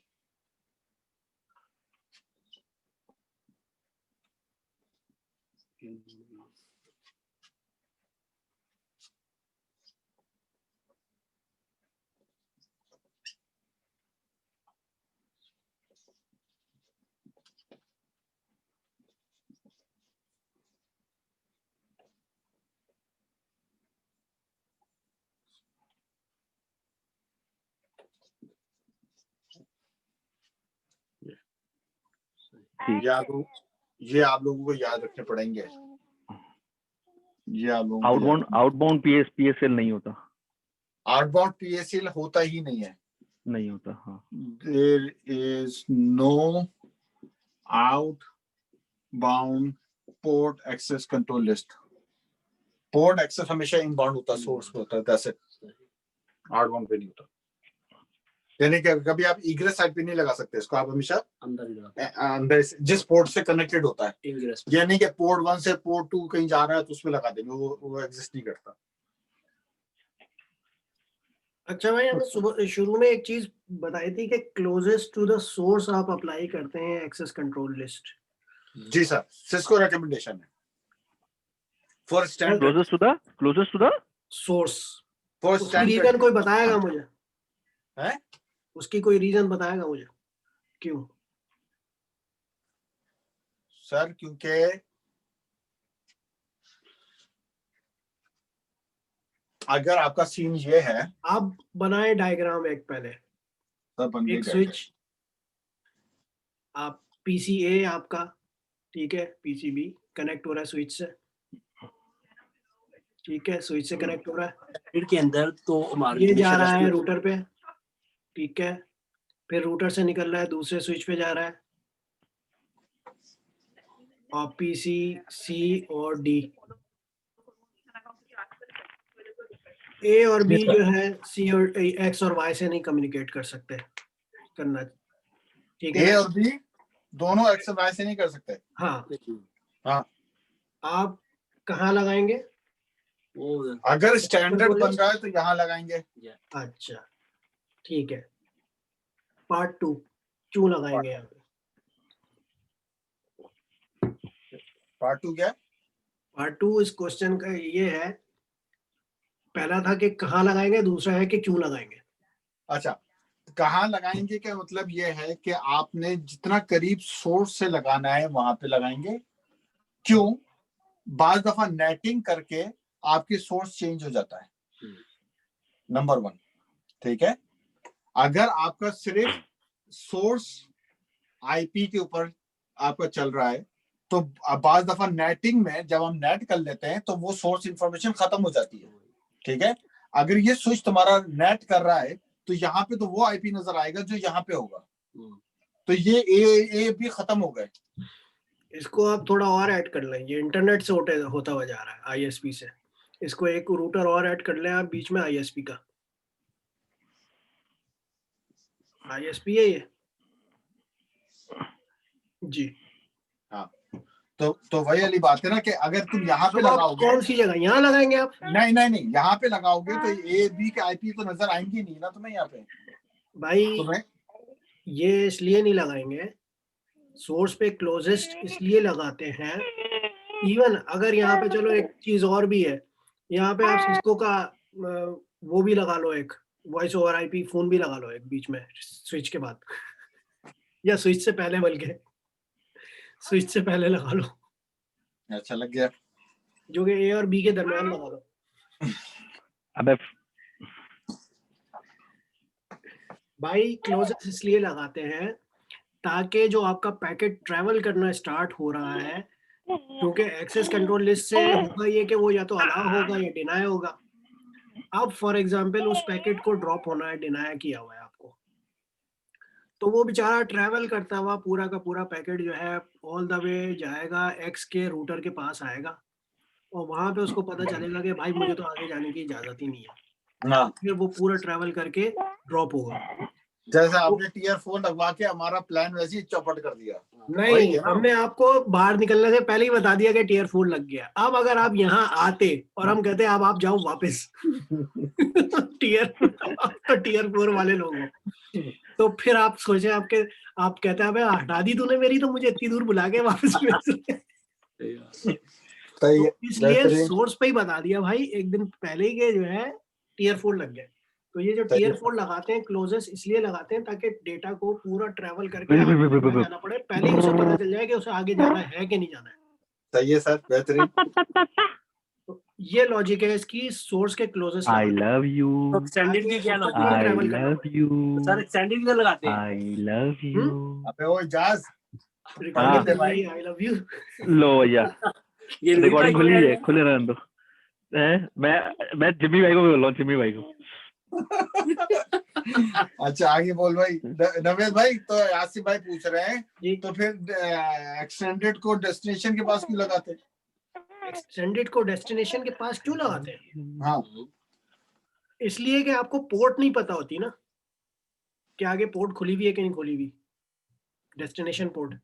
ये आप लोगों को याद रखने पड़ेंगे। ये आप लोगों को आउटबाउंड PACL नहीं होता, आउटबाउंड PACL होता ही नहीं है, नहीं होता। हाँ, there is no outbound port access control list. Port access हमेशा इनबाउंड होता है, सोर्स पे होता है, दैट्स इट, आउटबाउंड पे नहीं होता। यानी कि कभी आप इग्रेस साइड पे नहीं लगा सकते इसको, आप हमेशा अंदर ही लगाते अंदर जिस पोर्ट से कनेक्टेड होता है, ingress। यानी कि पोर्ट 1 से पोर्ट 2 कहीं जा रहा है तो उसमें लगा देंगे, वो एग्जिस्ट नहीं करता। अच्छा भाई, हमें सुबह शुरू में एक चीज बताई थी कि क्लोजेस्ट टू द सोर्स आप अप्लाई करते हैं एक्सेस कंट्रोल लिस्ट। जी सर, सिस्को रिकमेंडेशन है for standard closest to the source. For उसकी स्टैंडर्ड। रीजन कोई बताएगा मुझे? है उसकी कोई रीजन बताएगा मुझे क्यों? सर क्योंकि अगर आपका सीन ये है, आप बनाए डायग्राम एक पहले, एक स्विच, आप PCA आपका, ठीक है, PCB कनेक्ट हो रहा है स्विच से, ठीक है, स्विच से कनेक्ट हो रहा है, फिर के अंदर तो हमारे ये जा रहा है रूटर पे, ठीक है, फिर रूटर से निकल रहा है दूसरे स्विच पे जा रहा है, और PC, C और D, A और B जो है C और X और Y से नहीं कम्युनिकेट कर सकते, करना, ठीक है, A और B दोनों X और Y से नहीं कर सकते। हाँ हाँ, आप कहाँ लगाएंगे? अगर स्टैंडर्ड बन रहा है तो यहाँ लगाएंगे। अच्छा ठीक है, पार्ट 2 क्यों लगाएंगे यहाँ पे? पार्ट 2 क्या है? पार्ट 2 इस क्वेश्चन का ये है, पहला था कि कहाँ लगाएंगे, दूसरा है कि क्यों लगाएंगे। अच्छा, कहाँ लगाएंगे क्या मतलब ये है कि आपने जितना करीब सोर्स से लगाना है वहां पे लगाएंगे। क्यों? बार दफा नेटिंग करके आपकी सोर्स चेंज हो जाता है, नंबर 1, ठीक है। अगर आपका सिर्फ सोर्स IP के ऊपर आपका चल रहा है तो बार दफा नेटिंग में जब हम नेट कर लेते हैं तो वो सोर्स इंफॉर्मेशन खत्म हो जाती है, ठीक है। अगर ये स्विच तुम्हारा नेट कर रहा है तो यहाँ पे तो वो IP नजर आएगा जो यहाँ पे होगा, तो ये A भी खत्म हो गए। इसको आप थोड़ा और ऐड कर लें, ये इंटरनेट से होता हुआ जा रहा है ISP से, इसको एक रूटर और ऐड कर लें आप बीच में ISP का, ISP है ये जी। तो वही वाली बात है ना कि अगर तुम यहाँ पे तो आप लगाओगे, कौन सी जगह यहाँ लगाएंगे आप? नहीं यहाँ पे लगाओगे तो A B के IP तो नजर आएंगे नहीं ना तुम्हें यहाँ पे भाई तुम्हें। ये इसलिए नहीं लगाएंगे, सोर्स पे क्लोजेस्ट इसलिए लगाते हैं। इवन अगर यहाँ पे चलो एक चीज और भी है, यहाँ पे आप सिस्को का वो भी लगा लो, एक वॉइस ओवर IP फोन भी लगा लो एक बीच में स्विच के बाद या स्विच से पहले, बल्कि स्विच से पहले लगा लो, अच्छा लग गया, जो कि A और B के दरमियान लगा लो। अबे भाई क्लोजेस्ट इसलिए लगाते हैं ताकि जो आपका पैकेट ट्रैवल करना स्टार्ट हो रहा है, क्योंकि एक्सेस कंट्रोल लिस्ट से होगा ये कि वो या तो अलाउ होगा या डिनाय होगा। अब फॉर एग्जांपल उस पैकेट को ड्रॉप होना है, डिनाय किया हुआ है आपको, तो वो बेचारा ट्रैवल करता हुआ पूरा का पूरा पैकेट जो है ऑल द वे जाएगा एक्स के रूटर के पास आएगा, और वहां पे उसको पता चलेगा कि भाई मुझे तो आगे जाने की इजाजत ही नहीं है, फिर वो पूरा ट्रैवल करके ड्रॉप होगा। जैसे आपने टीयर 4 लगवा के हमारा प्लान वैसे ही चौपट कर दिया। नहीं, हमने आपको बाहर निकलने से पहले ही बता दिया कि टीयर 4 लग गया। अब अगर आप यहाँ आते और हम कहते अब आप जाओ वापस टीयर 4 वाले लोग हो, तो फिर आप सोचे आप कहते हैं हटा दी तूने मेरी, तो मुझे इतनी दूर बुला के वापस तो इसलिए सोर्स पे ही बता दिया भाई एक दिन पहले ही के जो है टीयर 4 लग गए। तो ये जो टीयर 4 लगाते हैं क्लोजेस इसलिए लगाते हैं ताकि डेटा को पूरा ट्रैवल करके आगे जाना पड़े, पहले ही उसे पता चल जाए कि उसे आगे जाना है कि नहीं जाना है। सही है सर, बेहतरीन। तो ये लॉजिक है इसकी सोर्स के closest. I love you, extended की क्या logic? I love you sir extended क्यों लगाते हैं? I love you. अबे वो इजाज रिकॉर्डिंग भाई, आई लव यू। लो भैया ये रिकॉर्डिंग खुली है, खुले रहने दो। मैं जिम्मी भाई को बोल रहा हूँ, जिम्मी भाई को। अच्छा आगे बोल भाई। नवेद भाई, तो आसिफ भाई पूछ रहे हैं तो फिर एक्सटेंडेड को डेस्टिनेशन के पास क्यों लगाते हैं? एक्सटेंडेड को डेस्टिनेशन के पास क्यों लगाते हैं? हाँ, इसलिए कि आपको पोर्ट नहीं पता होती ना कि आगे पोर्ट खुली हुई है कि नहीं खुली हुई। डेस्टिनेशन पोर्ट,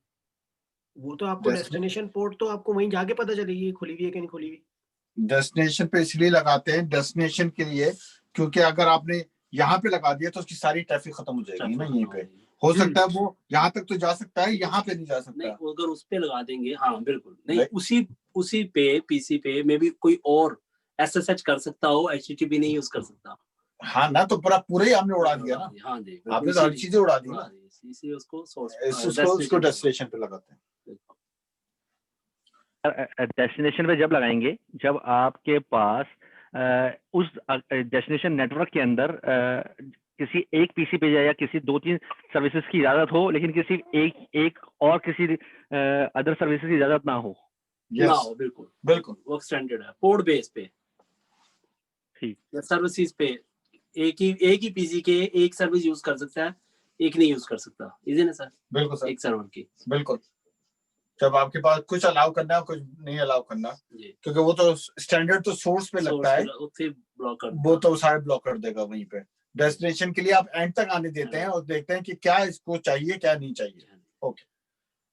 वो तो आपको डेस्टिनेशन पोर्ट तो आपको वहीं जाके पता चलेगी खुली हुई है कि नहीं खुली हुई। डेस्टिनेशन पे इसलिए लगाते हैं, डेस्टिनेशन के लिए, क्योंकि अगर आपने यहाँ पे लगा दिया तो उसकी सारी ट्रैफिक खत्म हो जाएगी ना यहीं पे। हो सकता है वो यहाँ तक तो जा सकता है, यहाँ पे नहीं जा सकता। नहीं, अगर उस पे लगा देंगे, हाँ बिल्कुल नहीं, उसी पे पीसी पे मे भी कोई और SSH कर सकता हो, HTTP नहीं यूज कर सकता। हाँ ना, तो पूरा ही हमने उड़ा दिया ना। हाँ जी, आपने तो हर चीजें उड़ा दी ना, इसीलिए उसको डेस्टिनेशन पे लगाते हैं। डेस्टिनेशन पे जब लगाएंगे जब आपके पास उस डेस्टिनेशन नेटवर्क के अंदर किसी एक पीसी पे या किसी 2-3 सर्विसेज की इजाजत हो, लेकिन किसी एक और किसी अदर सर्विसेज की इजाजत ना हो। ना हो, बिल्कुल बिल्कुल, वो एक्सटेंडेड है पोर्ट बेस पे। ठीक, सर्विसेज पे एक ही पीसी के एक सर्विस यूज कर सकता है, एक नहीं यूज कर सकता। इजी ना सर? बिल्कुल सर, एक सर्वर की। बिल्कुल, जब आपके पास कुछ अलाउ करना है कुछ नहीं अलाउ करना, क्योंकि वो तो स्टैंडर्ड तो सोर्स पे लगता है, वो तो सारे ब्लॉक कर देगा वहीं पे। डेस्टिनेशन के लिए आप एंड तक आने देते हैं और देखते हैं कि क्या इसको चाहिए क्या नहीं चाहिए। ओके,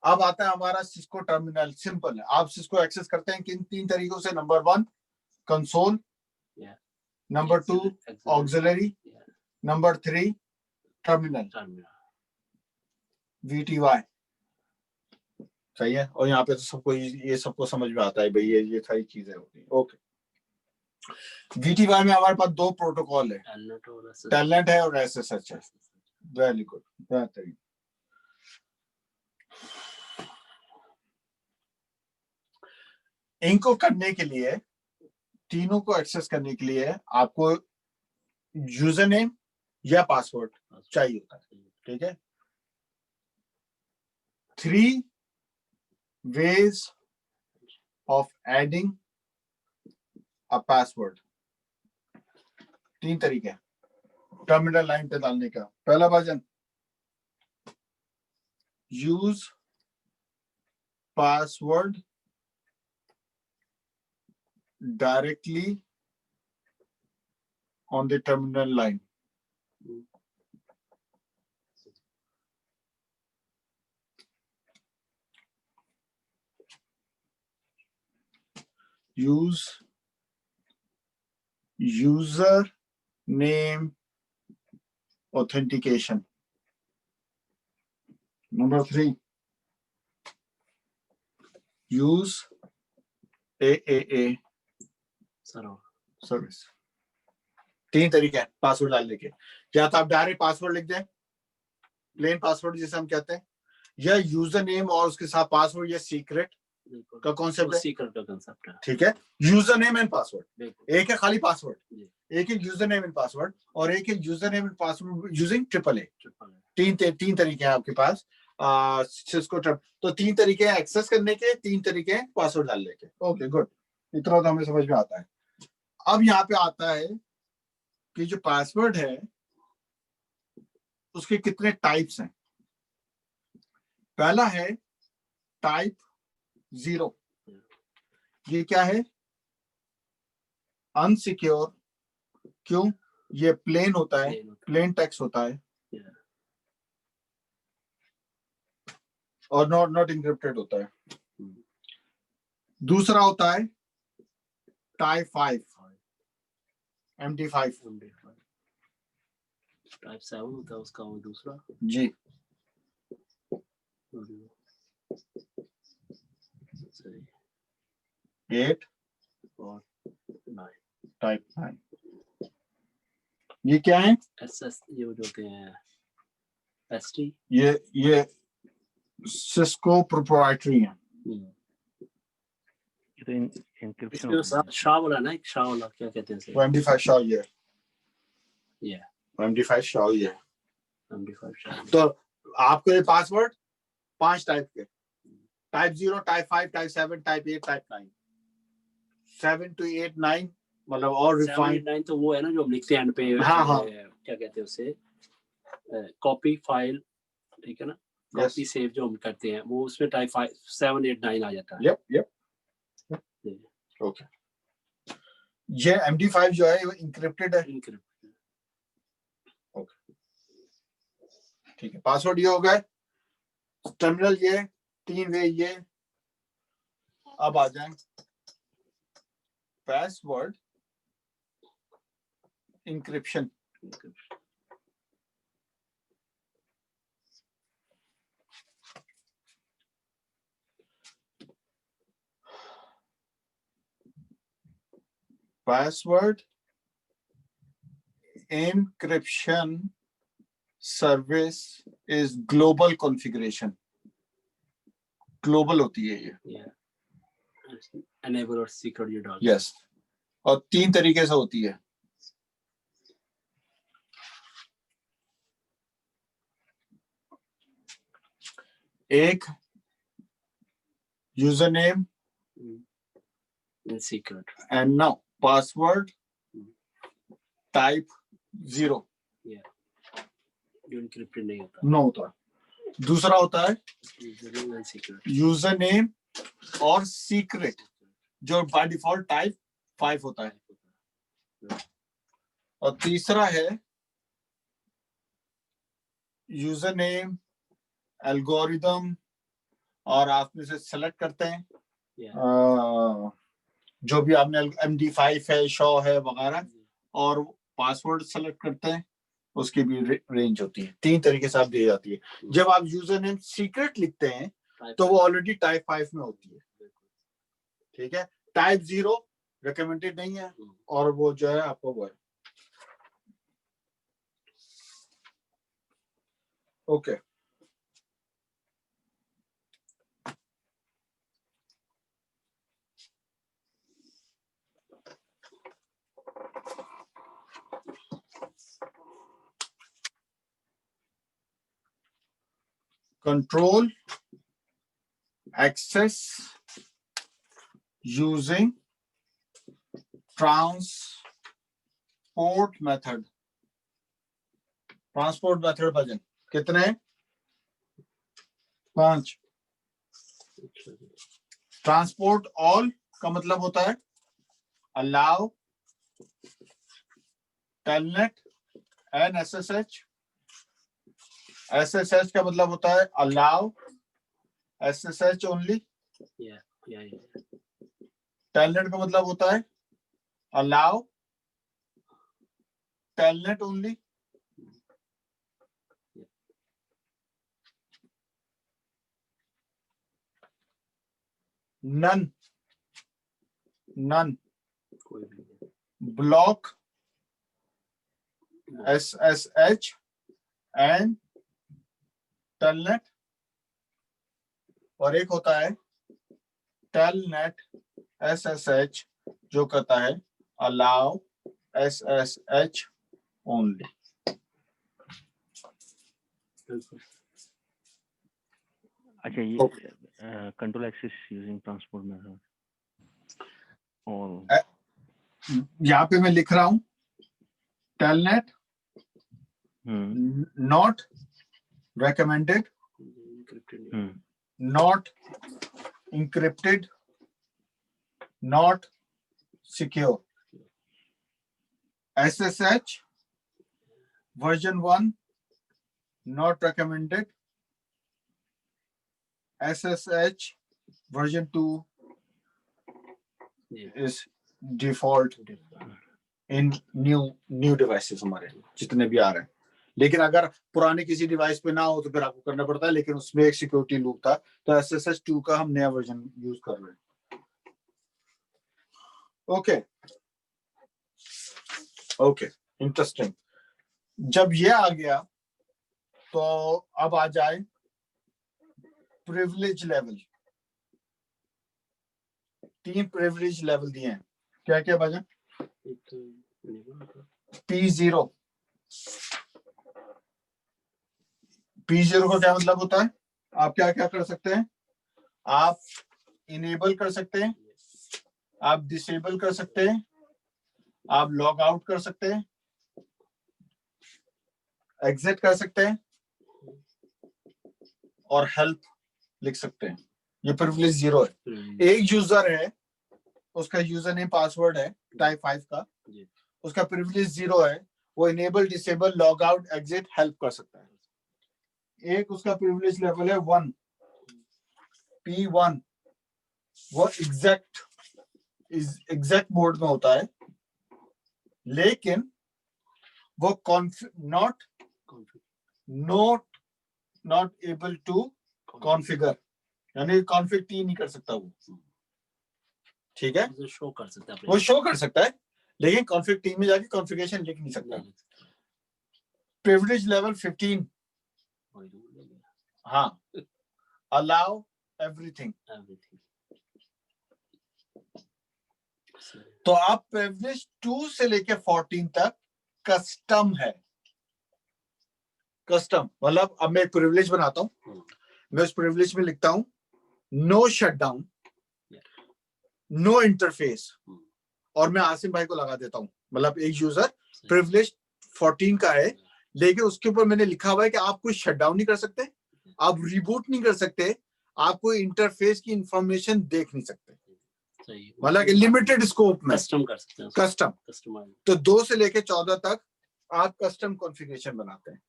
अब आता है हमारा सिस्को टर्मिनल। सिंपल है, आप सिस्को एक्सेस करते हैं किन 3 तरीकों से? Number 1 console, number 2 auxiliary, number 3 terminal VTY। सही है, और यहाँ पे तो सबको ये सबको समझ में आता है भाई, ये सारी चीजें होती है। ओके, VTY में हमारे पास 2 प्रोटोकॉल है, टेलनेट है और SSH है। वेरी गुड, बेहतरीन। इनको करने के लिए, तीनों को एक्सेस करने के लिए आपको यूजर नेम या पासवर्ड चाहिए होता है, ठीक है। 3 ways of adding a password, 3 तरीके टर्मिनल लाइन पे डालने का। पहला version, use password directly on the terminal line. use user name authentication. Number 3, use AAA service. 3 तरीके हैं पासवर्ड डालने के. या तो आप डायरेक्ट पासवर्ड लिख दें, प्लेन पासवर्ड जिसे हम कहते हैं, या यूजर नेम और उसके साथ पासवर्ड या सीक्रेट का कॉन्सेप्ट है. सीक्रेट का कॉन्सेप्ट है. ठीक है, यूजर नेम एंड पासवर्ड. एक है खाली पासवर्ड, एक है यूजर नेम एंड पासवर्ड, और एक है user name and password using AAA. तीन तरीके हैं आपके पास सिस्को ट्रप. तो 3 तरीके हैं एक्सेस करने के, 3 तरीके हैं पासवर्ड डालने के. ओके गुड, इतना तो हमें समझ में आता है. अब यहाँ पे आता है कि जो पासवर्ड है उसके कितने टाइप्स हैं. पहला है टाइप 0. ये क्या है? अनसिक्योर. क्यों? ये प्लेन होता है, प्लेन टेक्स्ट होता है और नॉट इंक्रिप्टेड होता है. दूसरा होता है टाइप 5, MD5. टाइप 7 होता है उसका वो दूसरा जी. सही. 8 और 9. टाइप 9. ये क्या है? SS ये जो होते हैं ST. ये सिस्को प्रोप्राइटरी है. ये तो इंक्रिप्शन इसमें साथ शाह वाला ना, एक शाह वाला क्या कहते हैं इसे? MD5 शाह. ये Yeah. MD5 शाह. ये MD5 शाह. तो आपको ये पासवर्ड 5 टाइप के, type 0, type 5, type 7, type 8, type 9. 7 to 8, 9 मतलब और रिफाइंड. 9 तो वो है ना जो हम लिखते हैं एंड पे. हाँ. क्या कहते हैं उसे? Copy file. ठीक है ना, कॉपी सेव जो हम करते हैं वो उसमें टाइप 5, 7, 8, 9 आ जाता है. यप. ओके. ये MD5 जो है वो इंक्रिप्टेड है. ओके ठीक है. पासवर्ड ये हो गए, टर्मिनल ये, 3 वे ये. अब आ जाए password encryption. Password encryption service is global configuration. Global होती है ये. Enable और secret ये डाल. Yes. और 3 तरीके से होती है. एक user name in secret and now password type 0. जो encrypted नहीं होता. नो होता. दूसरा होता है यूजर नेम और सीक्रेट जो बाय डिफॉल्ट टाइप 5 होता है. और तीसरा है यूजर नेम, एल्गोरिदम, और आप में से सेलेक्ट करते हैं जो भी आपने MD5 है, शॉ है वगैरह, और पासवर्ड सेलेक्ट करते हैं, उसकी भी रेंज होती है. 3 तरीके से आप दी जाती है. जब आप यूजर नेम सीक्रेट लिखते हैं तो वो ऑलरेडी टाइप 5 में होती है. ठीक है. टाइप 0 रिकमेंडेड नहीं है, और वो जो है आपको वो है. Okay. Control access using transport method. Transport method भजन कितने? 5. ट्रांसपोर्ट ऑल का मतलब होता है allow, telnet and SSH. SSH का मतलब होता है अलाउ, SSH ओनली. टेलनेट का मतलब होता है अलाउ टेलनेट ओनली, नन कोई भी नहीं। ब्लॉक SSH एंड टेलनेट, और एक होता है टेलनेट SSH जो कहता है अलाउ SSH ओनली। अच्छा, ये control access using transport method, और यहाँ पे मैं लिख रहा हूं telnet not recommended, not encrypted, not secure. SSH version 1 not recommended. SSH version 2 is default in new devices हमारे जितने भी आ रहे हैं। लेकिन अगर पुराने किसी डिवाइस पे ना हो तो फिर आपको करना पड़ता है, लेकिन उसमें एक सिक्योरिटी लूप था, तो SSH 2 का हम नया वर्जन यूज कर रहे हैं। Okay, interesting. जब ये आ गया तो अब आ जाए प्रिविलेज लेवल। 3 प्रिविलेज लेवल दिए हैं, क्या क्या भाजन? P0 का क्या मतलब होता है? आप क्या क्या कर सकते हैं? आप इनेबल कर सकते हैं, आप डिसेबल कर सकते हैं, आप लॉग आउट कर सकते हैं, एग्जिट कर सकते हैं और हेल्प लिख सकते हैं। ये प्रिविलेज 0 है। एक यूजर है, उसका यूजर नेम पासवर्ड है टाइप 5 का, उसका प्रिविलेज 0 है, वो enable disable log out exit help कर सकता है। एक उसका प्रिविलेज लेवल है 1 P1, वो एग्जैक्ट मोड में होता है, लेकिन वो नॉट एबल टू कॉन्फ़िगर, यानी कॉन्फ़िग टी नहीं कर सकता वो, ठीक है? वो शो कर सकता है, वो शो कर सकता है, लेकिन कॉन्फ़िग टी में जाके कॉन्फ़िगरेशन लिख नहीं सकता। प्रिविलेज लेवल 15, हाँ, अलाउ एवरीथिंग। तो आप प्रिविलेज 2 से लेके 14 तक कस्टम है। कस्टम मतलब अब मैं एक प्रिविलेज बनाता हूं, मैं उस प्रिविलेज में लिखता हूं नो शटडाउन, नो इंटरफेस, और मैं आसिम भाई को लगा देता हूं। मतलब एक यूजर प्रिविलेज 14 का है, लेकिन उसके ऊपर मैंने लिखा हुआ है कि आप कोई शटडाउन नहीं कर सकते, आप रिबूट नहीं कर सकते, आप कोई इंटरफेस की इंफॉर्मेशन देख नहीं सकते, मतलब लिमिटेड स्कोप में कस्टम कर सकते हैं। कस्टम तो 2 से लेके 14 तक आप कस्टम कॉन्फ़िगरेशन बनाते हैं।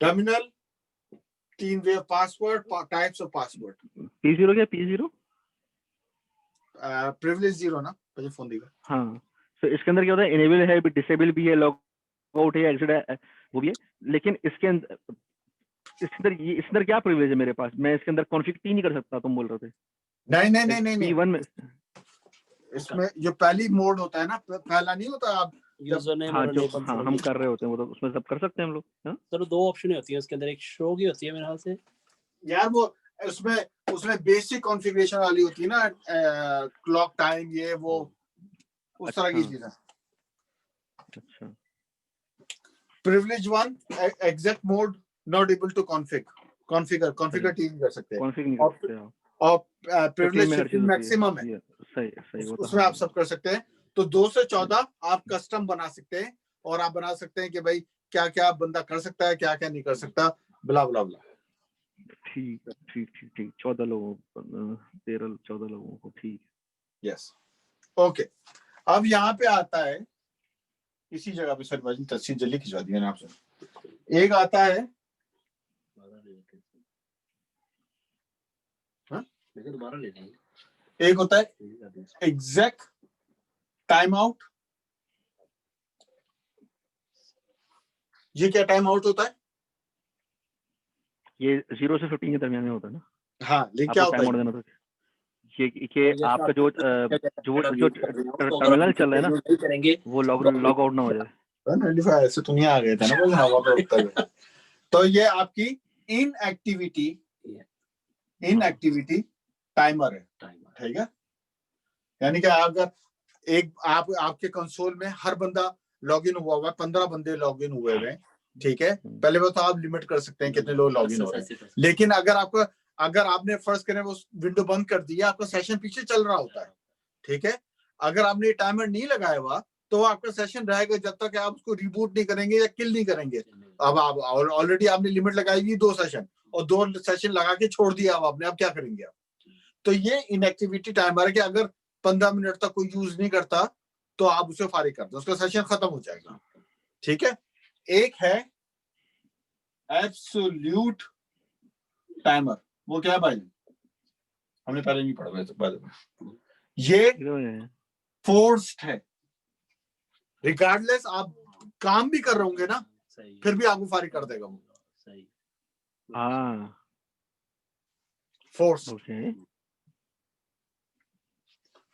Terminal, 3 way password, types of password. P0 क्या? P0 प्रिविलेज 0 ना, मुझे फोन देगा। हाँ, तो इसके अंदर क्या होता है? इनेबल है, डिसेबल भी है, लॉग आउट है, एग्जिट है, वो भी है। लेकिन इसके अंदर क्या प्रिविलेज है मेरे पास? मैं इसके अंदर कॉन्फ़िग टी नहीं कर सकता, तुम बोल रहे थे। नहीं P1 में इसमें जो पहली मोड होता है ना, पहला नहीं होता, आप यूजर नेम हाँ, और जो इनेबल हम कर रहे होते हैं वो तो उसमें सब कर सकते हैं हम लोग। हाँ, तो 2 ऑप्शन होती है उसके अंदर, एक शो की होती है मेरे ख्याल से यार, वो उसमें बेसिक कॉन्फ़िगरेशन वाली होती है ना, क्लॉक टाइम, ये वो उस तरह की चीजें। अच्छा, privilege 1 exact mode not able to configure team कर सकते हैं, कॉन्फ़िग नहीं कर सकते आप। और प्रिविलेज 15 मैक्सिमम है, सही वो तो उसमें आप सब कर सकते हैं। तो 2 से 14 आप कस्टम बना सकते हैं, और आप बना सकते हैं कि भाई क्या क्या बंदा कर सकता है, क्या क्या नहीं कर सकता, ब्ला ब्ला ब्ला। ठीक 14 लोगों 13-14 लोगों को, ठीक है। Yes, okay. अब यहाँ पे आता है इसी जगह पे, सर भाई तस्वीर जल्दी खिंचवा दी मैंने आपसे। एक आता है दोबारा ले लेंगे। एक होता है एग्जैक्ट टाइम आउट। ये क्या टाइम आउट होता है? ये 0 से 15 के दरमियान में होता है ना? हाँ, लेकिन क्या होता है? टाइम आउट देना तो ये आपका जो टर्मिनल चल रहा है ना, करेंगे वो लॉग आउट ना हो जाए। 195 ऐसे तो नहीं आ गए थे ना बोलना वॉक आउट तक। तो ये आपकी इनएक्टिविटी टाइमर है, ठीक है। यानी कि अगर एक आपके कंसोल में हर बंदा लॉगिन हुआ हुआ है, 15 बंदे लॉगिन हुए हुए हैं, ठीक है। पहले वो तो आप लिमिट कर सकते हैं कितने लोग लॉगिन हो रहे हैं, लेकिन अगर आपने फर्ज करें वो विंडो बंद कर दिया, आपका सेशन पीछे चल रहा होता है, ठीक है। अगर आपने टाइमर नहीं लगाया हुआ तो आपका सेशन रहेगा जब तक आप उसको रिबूट नहीं करेंगे या किल नहीं करेंगे। अब आप ऑलरेडी आपने लिमिट लगाई हुई 2 सेशन और 2 सेशन लगा के छोड़ दिया अब आपने, अब क्या करेंगे आप? तो ये इनएक्टिविटी टाइमर है कि अगर 15 मिनट तक कोई यूज नहीं करता तो आप उसे फारिग कर दो, उसका सेशन खत्म हो जाएगा, ठीक है। एक है एब्सोल्यूट टाइमर, वो क्या है भाई? हमने पहले नहीं पढ़ा वैसे बाद में। ये फोर्स्ड है, रिगार्डलेस आप काम भी कर रहे होंगे ना, फिर भी आपको फारिग कर देगा वो।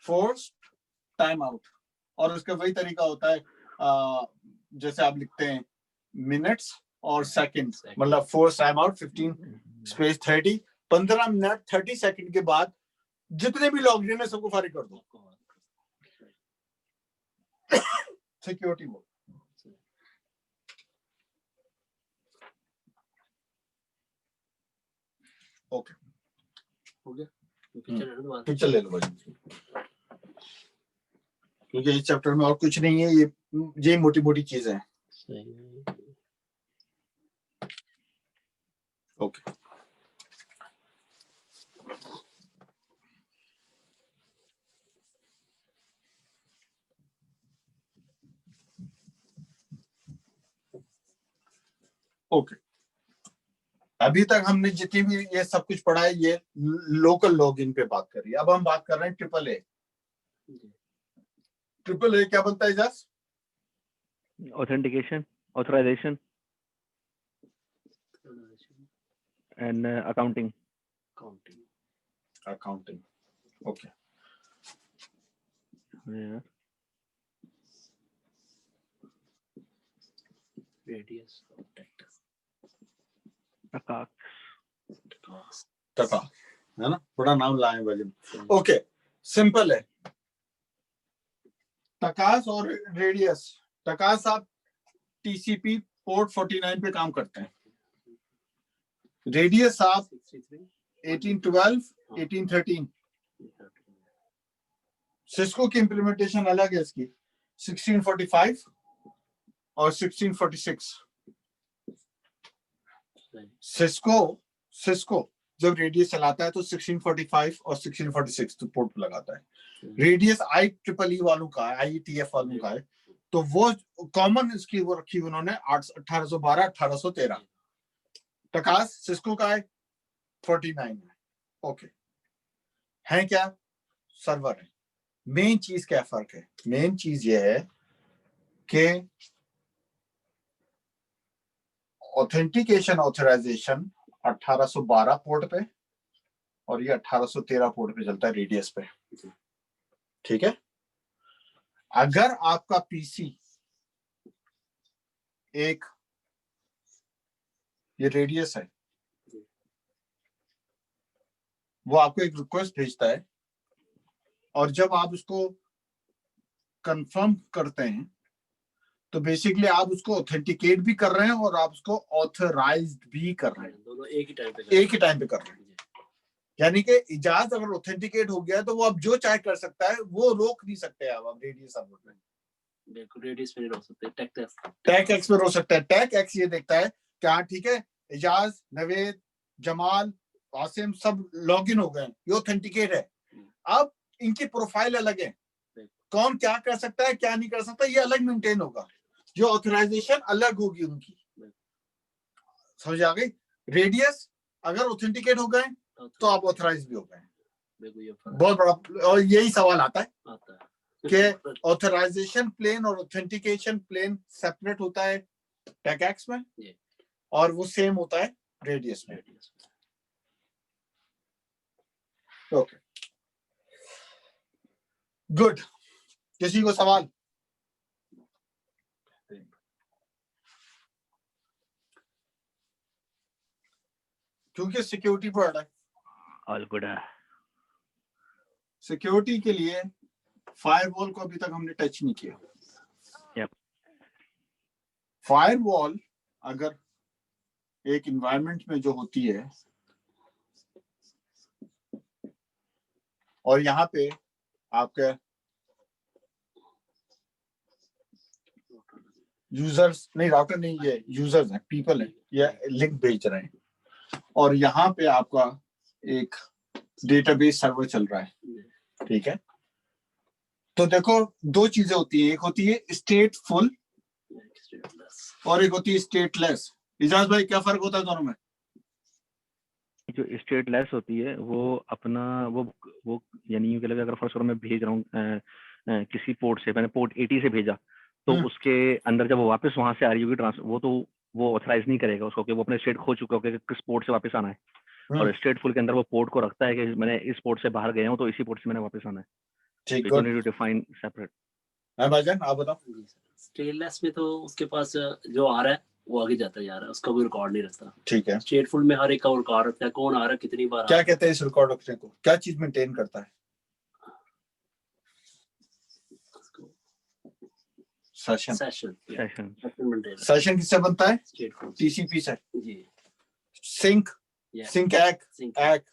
Forced time out. और उसका वही तरीका होता है जैसे आप लिखते हैं मिनट्स और सेकंड्स, मतलब force time out 15 space 30, 15 minute 30 second के बाद जितने भी लॉग इन है सबको फारिग कर दो। Security mode. ओके, हो गया। पिक्चर ले लो भाई, क्योंकि इस चैप्टर में और कुछ नहीं है, ये मोटी मोटी चीजें हैं। Okay, okay. अभी तक हमने जितनी भी ये सब कुछ पढ़ा है ये लोकल लॉगिन पे बात कर रही है। अब हम बात कर रहे हैं ट्रिपल ए। ट्रिपल ए क्या बनता है जस? Authentication, authorisation and accounting. Okay. Radius टका है ना, बड़ा नाम लाए भाई। ओके, सिंपल है। टकास और रेडियस। टकास आप टीसीपी पोर्ट 49 पे काम करते हैं, रेडियस आप 1812 1813। सिस्को की इंप्लीमेंटेशन अलग है, इसकी 1645 और 1646। सिस्को जब रेडियस चलाता है तो 1645 और 1646 तो पोर्ट लगाता है। रेडियस IEEE वालों का है, IETF वालों का है, तो वो कॉमन इसकी वो रखी उन्होंने 1812 1813। टकास सिस्को का है 49 है। ओके, है क्या? सर्वर है। मेन चीज क्या फर्क है? मेन चीज ये है कि ऑथेंटिकेशन ऑथराइजेशन 1812 पोर्ट पे और ये 1813 पोर्ट पे चलता है, रेडियस पे, ठीक है। अगर आपका पीसी एक ये रेडियस है, वो आपको एक रिक्वेस्ट भेजता है और जब आप उसको कंफर्म करते हैं तो बेसिकली आप उसको ऑथेंटिकेट भी कर रहे हैं और आप उसको ऑथराइज्ड भी कर रहे हैं, दोनों एक ही टाइम पे कर रहे हैं। यानी कि इजाज अगर ऑथेंटिकेट हो गया तो वो अब जो चाहे कर सकता है, वो रोक नहीं सकते आप रेडियस सर्वर में। रेडियस पे रोक सकते हैं, टैग एक्स पे रोक सकता है। टैग एक्स ये देखता है कि हाँ ठीक है, इजाज, नवेद, जमाल, आसिम सब लॉगिन हो गए, ये ऑथेंटिकेट है। अब इनकी प्रोफाइल अलग है, कौन क्या कर सकता है क्या नहीं कर सकता ये अलग मेंटेन होगा, जो ऑथराइजेशन अलग होगी उनकी। समझ आ गई? रेडियस अगर ऑथेंटिकेट हो गए तो आप ऑथराइज भी हो गए, मेरे को ये फर्क बहुत बड़ा, और यही सवाल आता है आता है कि ऑथराइजेशन प्लेन और ऑथेंटिकेशन प्लेन सेपरेट होता है टेकएक्स में जी। और वो सेम होता है रेडियस में। Okay good. किसी को सवाल? क्योंकि सिक्योरिटी पर है, ऑल गुड है। सिक्योरिटी के लिए फायरवॉल को अभी तक हमने टच नहीं किया। Yep. फायरवॉल अगर एक इन्वायरमेंट में जो होती है और यहाँ पे आपके यूजर्स नहीं, राउटर नहीं, ये यूजर्स हैं, पीपल हैं, ये लिंक भेज रहे हैं और यहाँ पे आपका एक डेटाबेस सर्वर चल रहा है, ठीक है। तो देखो दो चीजें होती है, एक होती है स्टेटफुल और एक होती है स्टेटलेस। इजाज भाई क्या फर्क होता है दोनों में? जो स्टेटलेस होती है वो अपना वो यानी यूं कह लो अगर फर्स्ट मैं भेज रहा हूँ किसी पोर्ट से, मैंने पोर्ट 80 से भेजा तो उसके अंदर जब वो वापस वहां से आ रही होगी ट्रांसफर, वो ऑथराइज नहीं करेगा उसको कि वो अपने स्टेट खो चुका होगा कि किस पोर्ट से वापस आना है। और स्टेटफुल के अंदर वो पोर्ट को रखता है कि मैंने इस पोर्ट से बाहर गया हूँ तो इसी पोर्ट से मैंने वापस आना है। ठीक है। Need to define separate. भाईजान आप बताओ। स्टेटलेस में तो उसके पास जो आ रहा है वो आगे जाता जा रहा है, उसका कोई रिकॉर्ड नहीं रखता। ठीक है। स्टेटफुल में हर एक का रिकॉर्ड रखता है, कौन आ रहा है, कितनी बार। क्या कहते हैं इस रिकॉर्ड रखने को? क्या चीज मेंटेन करता है? सेशन। सेशन किससे बनता है? टीसीपी से। सिंक एक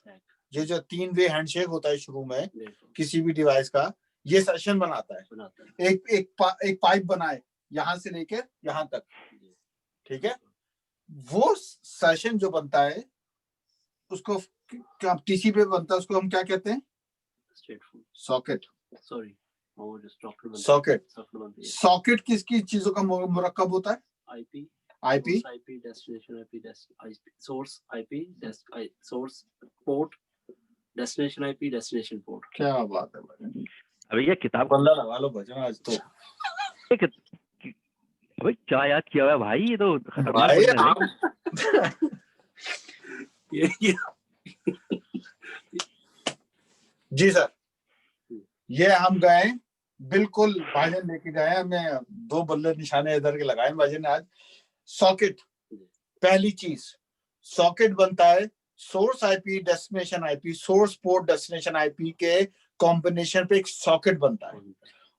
ये जो 3 वे हैंडशेक होता है शुरू में किसी भी डिवाइस का, ये सेशन बनाता है। एक पाइप बनाए यहां से लेकर यहां तक, ठीक है। वो सेशन जो बनता है उसको टीसीपी पे बनता है, उसको हम क्या कहते हैं? सॉकेट। Sorry socket. सॉकेट किसकी चीजों का मुरक्कब होता है? IP destination IP source IP source port destination IP destination port. क्या बात है भाई, अभी ये किताब बंदा लगा लो भजन आज तो। अबे क्या याद किया हुआ है भाई, ये तो खतरनाक भाई है। जी सर, ये हम गए बिल्कुल, भाईजान लेके गए, हमने 2 बल्ले निशाने इधर के लगाए भाईजान ने आज। सॉकेट पहली चीज, सॉकेट बनता है source IP destination IP, source port destination IP के कॉम्बिनेशन पे एक सॉकेट बनता है।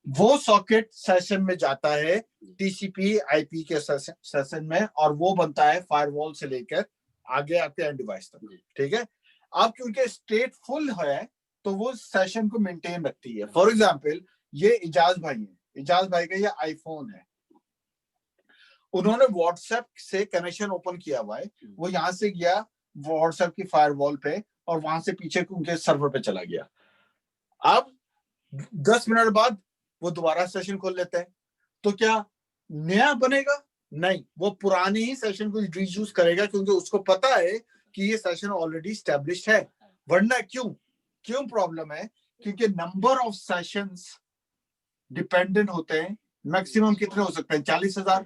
वो सॉकेट सेशन में जाता है टीसीपी आईपी के सेशन में और वो बनता है फायरवॉल से लेकर आगे आपके एंड डिवाइस तक, ठीक है। अब क्योंकि स्टेट फुल है तो वो सेशन को मेंटेन रखती है। फॉर एग्जांपल ये इजाज भाई है, इजाज भाई का ये आईफोन है, उन्होंने व्हाट्सएप से कनेक्शन ओपन किया हुआ है, वो यहां से गया व्हाट्सएप की फायरवॉल पे और वहां से पीछे उनके सर्वर पे चला गया। अब 10 मिनट बाद वो दोबारा सेशन खोल लेते हैं, तो क्या नया बनेगा? नहीं, वो पुराने ही सेशन को रीयूज करेगा क्योंकि उसको पता है कि ये सेशन ऑलरेडी एस्टेब्लिश्ड है। वरना क्यों प्रॉब्लम है? क्योंकि नंबर ऑफ सेशंस डिपेंडेंट होते हैं। मैक्सिमम कितने हो सकते हैं? 40,000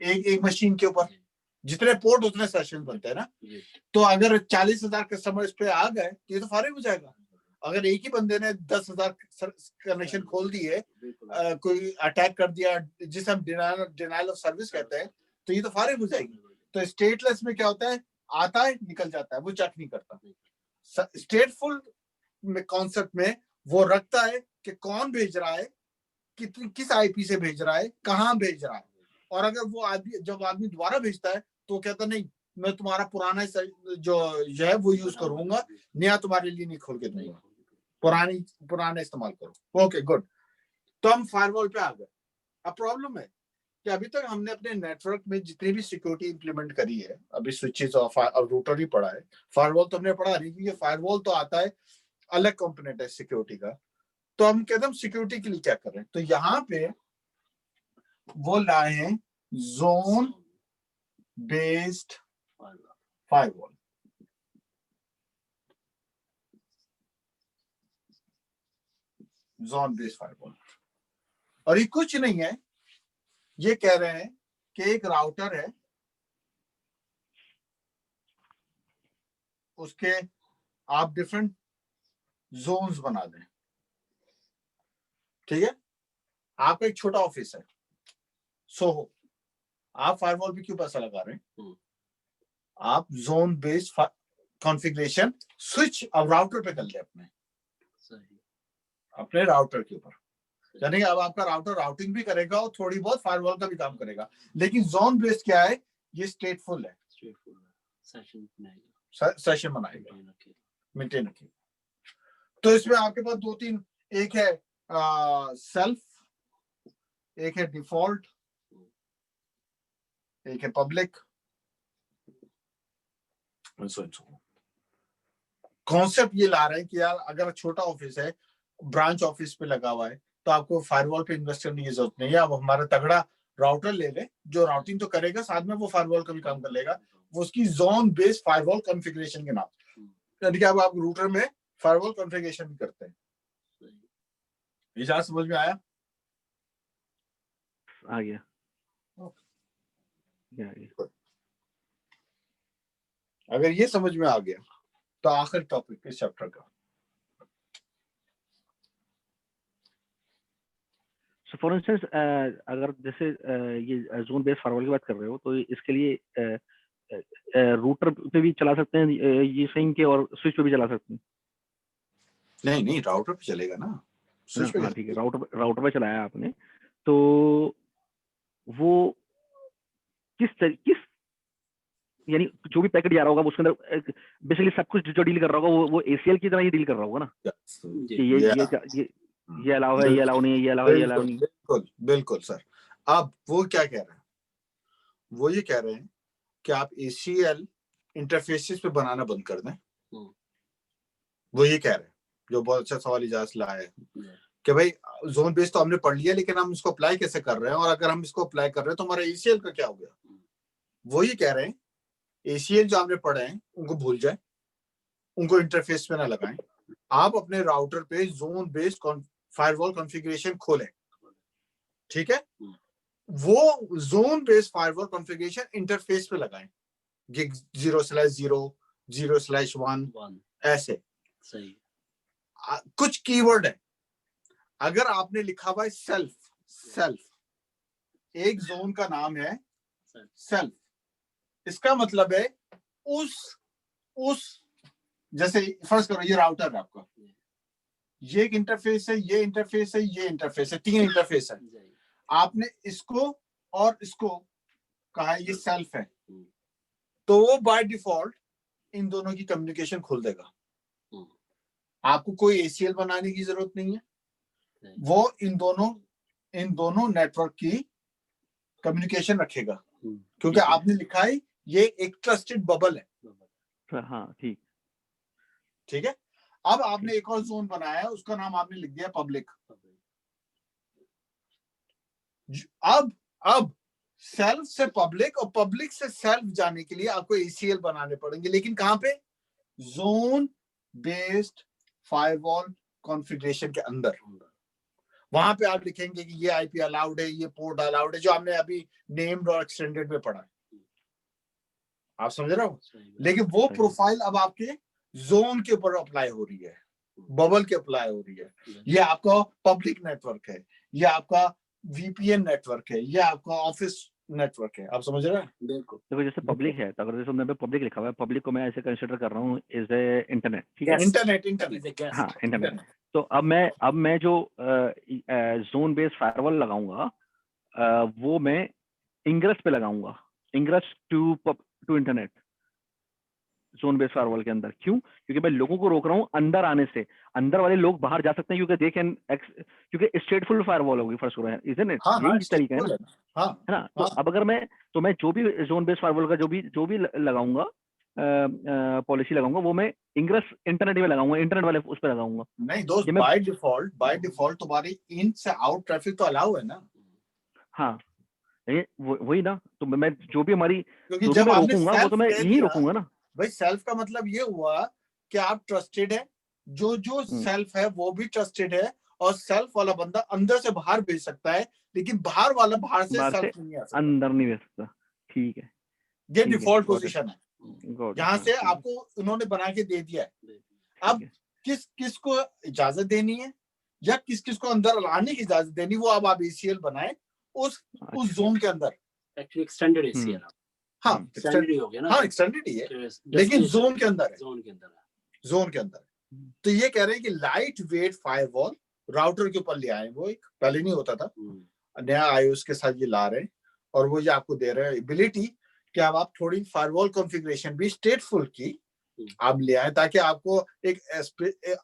एक मशीन के ऊपर, जितने पोर्ट उतने सेशन बनते हैं ना। तो अगर 40,000 कस्टमर इस पे आ गए तो ये तो फारिग हो जाएगा। अगर एक ही बंदे ने 10,000 कनेक्शन खोल दिए, कोई अटैक कर दिया जिसे हम डिनायल ऑफ सर्विस कहते हैं, तो ये तो फारिग हो जाएगी। तो स्टेटलेस में क्या होता है? आता है निकल जाता है, वो चेक नहीं करता। स्टेटफुल में कॉन्सेप्ट में वो रखता है कि कौन भेज रहा है, किस आईपी से भेज रहा है, कहां भेज रहा है। और अगर वो जब आदमी दोबारा भेजता है तो कहता नहीं, मैं तुम्हारा पुराना जो है वो यूज करूंगा, नया तुम्हारे लिए नहीं खोल के दूंगा, पुराना इस्तेमाल करो। Okay good. तो हम फायरवॉल पे आ गए। अब प्रॉब्लम है कि अभी तक हमने अपने नेटवर्क में जितनी भी सिक्योरिटी इंप्लीमेंट करी है, अभी स्विचेस और रूटर ही पढ़ा है, फायरवॉल तो हमने पढ़ा नहीं, क्योंकि फायरवॉल तो आता है अलग कंपोनेंट है सिक्योरिटी का। तो हम कहते हैं सिक्योरिटी के लिए क्या कर रहे हैं, तो यहाँ पे वो लाए हैं zone based firewall. Zone based firewall. और ये कुछ नहीं है, ये कह रहे हैं कि एक राउटर है, उसके आप डिफरेंट जोन्स बना दें, ठीक है। आपका एक छोटा ऑफिस है, सोहो, आप फायरवॉल पे क्यों पैसा लगा रहे हैं? आप जोन बेस्ड कॉन्फ़िगरेशन स्विच अब राउटर पे कर ले, अपने राउटर के ऊपर, यानी अब आपका राउटर राउटिंग भी करेगा और थोड़ी बहुत फायरवॉल का भी काम करेगा। लेकिन जोन बेस्ड क्या है, ये स्टेटफुल है, सेशन बनाएगा, मेंटेन रखेगा। तो इसमें आपके पास दो तीन, एक है सेल्फ, एक है डिफॉल्ट, एक है पब्लिक। कॉन्सेप्ट ये ला रहे हैं कि यार अगर छोटा ऑफिस है, ब्रांच ऑफिस पे लगा हुआ है, तो आपको फायरवॉल पे इन्वेस्ट करने की जरूरत नहीं है। आप हमारा तगड़ा राउटर ले ले, जो राउटिंग तो करेगा, साथ में वो फायरवॉल का भी काम कर लेगा, वो उसकी जोन बेस्ड फायरवॉल कॉन्फ़िगरेशन के नाम, यानी कि आप रूटर में फायरवॉल कॉन्फ़िगरेशन भी करते हैं। ये बात समझ में आया? आ गया। अगर ये समझ में आ गया तो आखिरी टॉपिक इस चैप्टर का। सो फॉर इंस्टेंस अगर जैसे ये जोन बेस्ड फायरवॉल की बात कर रहे हो, तो इसके लिए रूटर पे भी चला सकते हैं ये सिंक के, और स्विच पे भी चला सकते हैं? नहीं, राउटर पे चलेगा ना, स्विच पे। ठीक है, राउटर पे चलाया आपने, तो वो किस यानी जो भी पैकेट जा रहा होगा उसके अंदर बेसिकली सब कुछ जो डील कर रहा होगा वो ACL की तरह ही डील कर रहा होगा ना, कि ये अलाउ है, ये अलाउ नहीं है, ये अलाउ है, ये अलाउ नहीं। बिल्कुल सर। अब वो क्या कह रहे हैं, वो ये कह रहे हैं कि आप ACL इंटरफेसेस पे बनाना बंद कर दें। वो ये कह रहे हैं, जो बहुत अच्छा सवाल इजाज़त लाया है कि भाई जोन बेस्ड तो हमने पढ़ लिया, लेकिन हम इसको अप्लाई कैसे कर रहे हैं, और अगर हम इसको अप्लाई कर रहे हैं तो हमारा ACL का क्या हो गया। वो ये कह रहे हैं ACL जो हमने पढ़े हैं उनको भूल जाए, उनको इंटरफेस पे ना लगाएं, आप अपने राउटर पे जोन बेस्ड फायरवॉल कॉन्फ़िगरेशन खोलें, ठीक है। वो zone based firewall configuration interface पे लगाएं, गिग 0/0, 0/1 ऐसे। सही। कुछ कीवर्ड है, अगर आपने लिखा हुआ है सेल्फ, एक जोन का नाम है सेल्फ, इसका मतलब है उस जैसे फर्स्ट करो, ये राउटर है आपका, ये एक इंटरफेस है, ये इंटरफेस है, ये इंटरफेस है, 3 इंटरफेस है। आपने इसको और इसको कहा ये सेल्फ है, तो वो बाय डिफॉल्ट इन दोनों की कम्युनिकेशन खोल देगा। आपको कोई ACL बनाने की जरूरत नहीं है, वो इन दोनों नेटवर्क की कम्युनिकेशन रखेगा, क्योंकि आपने लिखा है ये एक ट्रस्टेड बबल है। हाँ, ठीक है। अब आपने एक और जोन बनाया है, उसका नाम आपने लिख दिया पब्लिक। अब सेल्फ से पब्लिक और पब्लिक से सेल्फ जाने के लिए आपको ACL बनाने पड़ेंगे, लेकिन कहां पे? जोन बेस्ड फायरवॉल कॉन्फ़िगरेशन के अंदर। वहां पे आप लिखेंगे कि ये IP अलाउड है, ये पोर्ट अलाउड है, जो हमने अभी नेम्ड और एक्सटेंडेड में पढ़ा है। आप समझ रहे हो? लेकिन वो प्रोफाइल अब आपके जोन के ऊपर अप्लाई हो रही है, बबल के अप्लाई हो रही है। ये आपका पब्लिक नेटवर्क है, ये आपका VPN नेटवर्क है, ये आपका ऑफिस नेटवर्क है। आप समझ रहे हैं? बिल्कुल। देखो जैसे पब्लिक है, तो अगर जैसे मैंने पब्लिक लिखा हुआ है, पब्लिक को मैं ऐसे कंसीडर कर रहा हूँ इज ए इंटरनेट, ठीक है। इंटरनेट हाँ, इंटरनेट। तो अब मैं जो जोन बेस्ड फायरवॉल लगाऊंगा, वो मैं इंग्रेस पे लगाऊंगा, ingress to internet, zone based firewall के अंदर। क्यों? क्योंकि मैं लोगों को रोक रहा हूँ अंदर आने से, अंदर वाले लोग बाहर जा सकते हैं, क्योंकि दे कैन, क्योंकि स्टेटफुल फायरवॉल होगी फर्स्ट हो रहा है, इजंट इट? यही तरीका है ना, है ना। तो अब अगर मैं जो भी जोन बेस्ड फायरवॉल का जो भी लगाऊंगा, पॉलिसी लगाऊंगा, वो मैं इंग्रेस इंटरनेट में लगाऊंगा, इंटरनेट वाले उस पर लगाऊंगा। नहीं दोस्त, बाय डिफॉल्ट तुम्हारी इन से आउट ट्रैफिक तो अलाउ है ना। हाँ, वही ना। तो मैं जो भी हमारी क्योंकि जो जब भी मैं आपने रोकूंगा वो तो मैं यही रोकूंगा ना भाई। सेल्फ का मतलब ये हुआ कि आप ट्रस्टेड है, जो सेल्फ है वो भी ट्रस्टेड है, और सेल्फ वाला बंदा अंदर से बाहर भेज सकता है, लेकिन बाहर वाला बाहर से सेल्फ नहीं आ सकता, अंदर नहीं भेज सकता। ठीक है, ये डिफॉल्ट पोजीशन है, यहाँ से आपको उन्होंने बना के दे दिया है। अब किस किस को इजाजत देनी है या किस किस को अंदर लाने की इजाजत देनी, वो अब आप ACL बनाए उस जोन के अंदर। एक्चुअली एक्सटेंडेड ACL, हाँ एक्सटेंडेड ही हो गया ना, हाँ एक्सटेंडेड ही है, लेकिन जोन के अंदर है, जोन के अंदर। तो ये कह रहे हैं कि लाइट वेट फायरवॉल राउटर के ऊपर ले आए, वो एक पहले नहीं होता था, नया iOS के साथ ये ला रहे हैं, और वो ये आपको दे रहे हैं एबिलिटी कि अब आप थोड़ी फायरवॉल कॉन्फ़िगरेशन भी स्टेटफुल की आप ले आए, ताकि आपको एक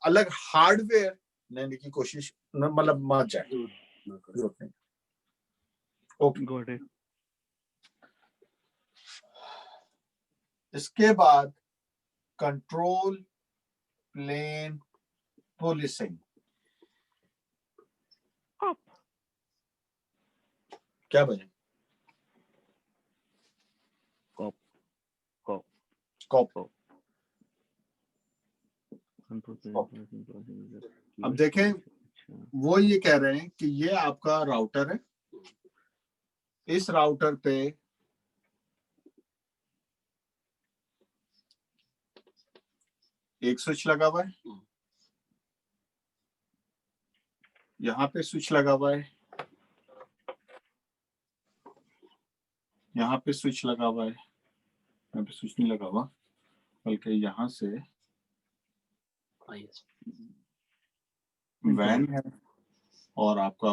अलग हार्डवेयर लेने की कोशिश मतलब मत जाए। ओके, इसके बाद कंट्रोल प्लेन पुलिसिंग। क्या बने? कॉप। अब देखें, वो ये कह रहे हैं कि ये आपका राउटर है, इस राउटर पे एक स्विच लगा हुआ है, यहाँ पे स्विच लगा हुआ है, यहाँ पे स्विच लगा हुआ है, यहाँ पे स्विच नहीं लगा हुआ, बल्कि यहाँ से वैन है और आपका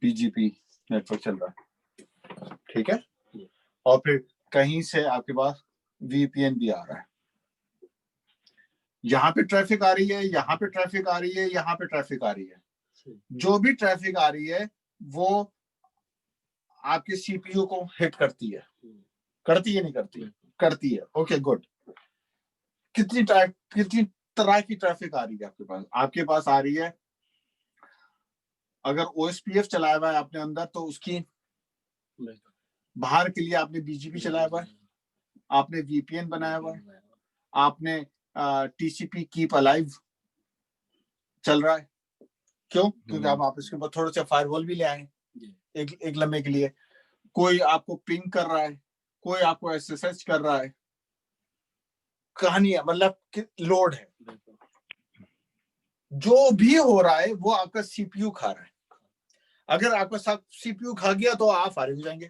PGP नेटवर्क चल रहा है, ठीक है। और फिर कहीं से आपके पास VPN भी आ रहा है, यहाँ पे ट्रैफिक आ रही है, यहाँ पे ट्रैफिक आ रही है, यहाँ पे ट्रैफिक आ रही है। जो भी ट्रैफिक आ रही है वो आपके CPU को हिट करती है, करती है नहीं करती है? करती है। Okay good. कितनी तरह की ट्रैफिक आ रही है आपके पास? आपके पास आ रही है, अगर OSPF चलाया हुआ है आपने अंदर, तो उसकी बाहर के लिए आपने BGP चलाया हुआ है, आपने VPN बनाया हुआ है, आपने TCP कीप अलाइव चल रहा है। क्यों? क्योंकि आप इसके ऊपर थोड़े से फायरवॉल भी ले आए एक लम्हे के लिए। कोई आपको पिंग कर रहा है, कोई आपको SSH कर रहा है, कहानी है, मतलब लोड है। जो भी हो रहा है वो आपका CPU खा रहा है। अगर आपका CPU खा गया तो आप फारिग हो जाएंगे।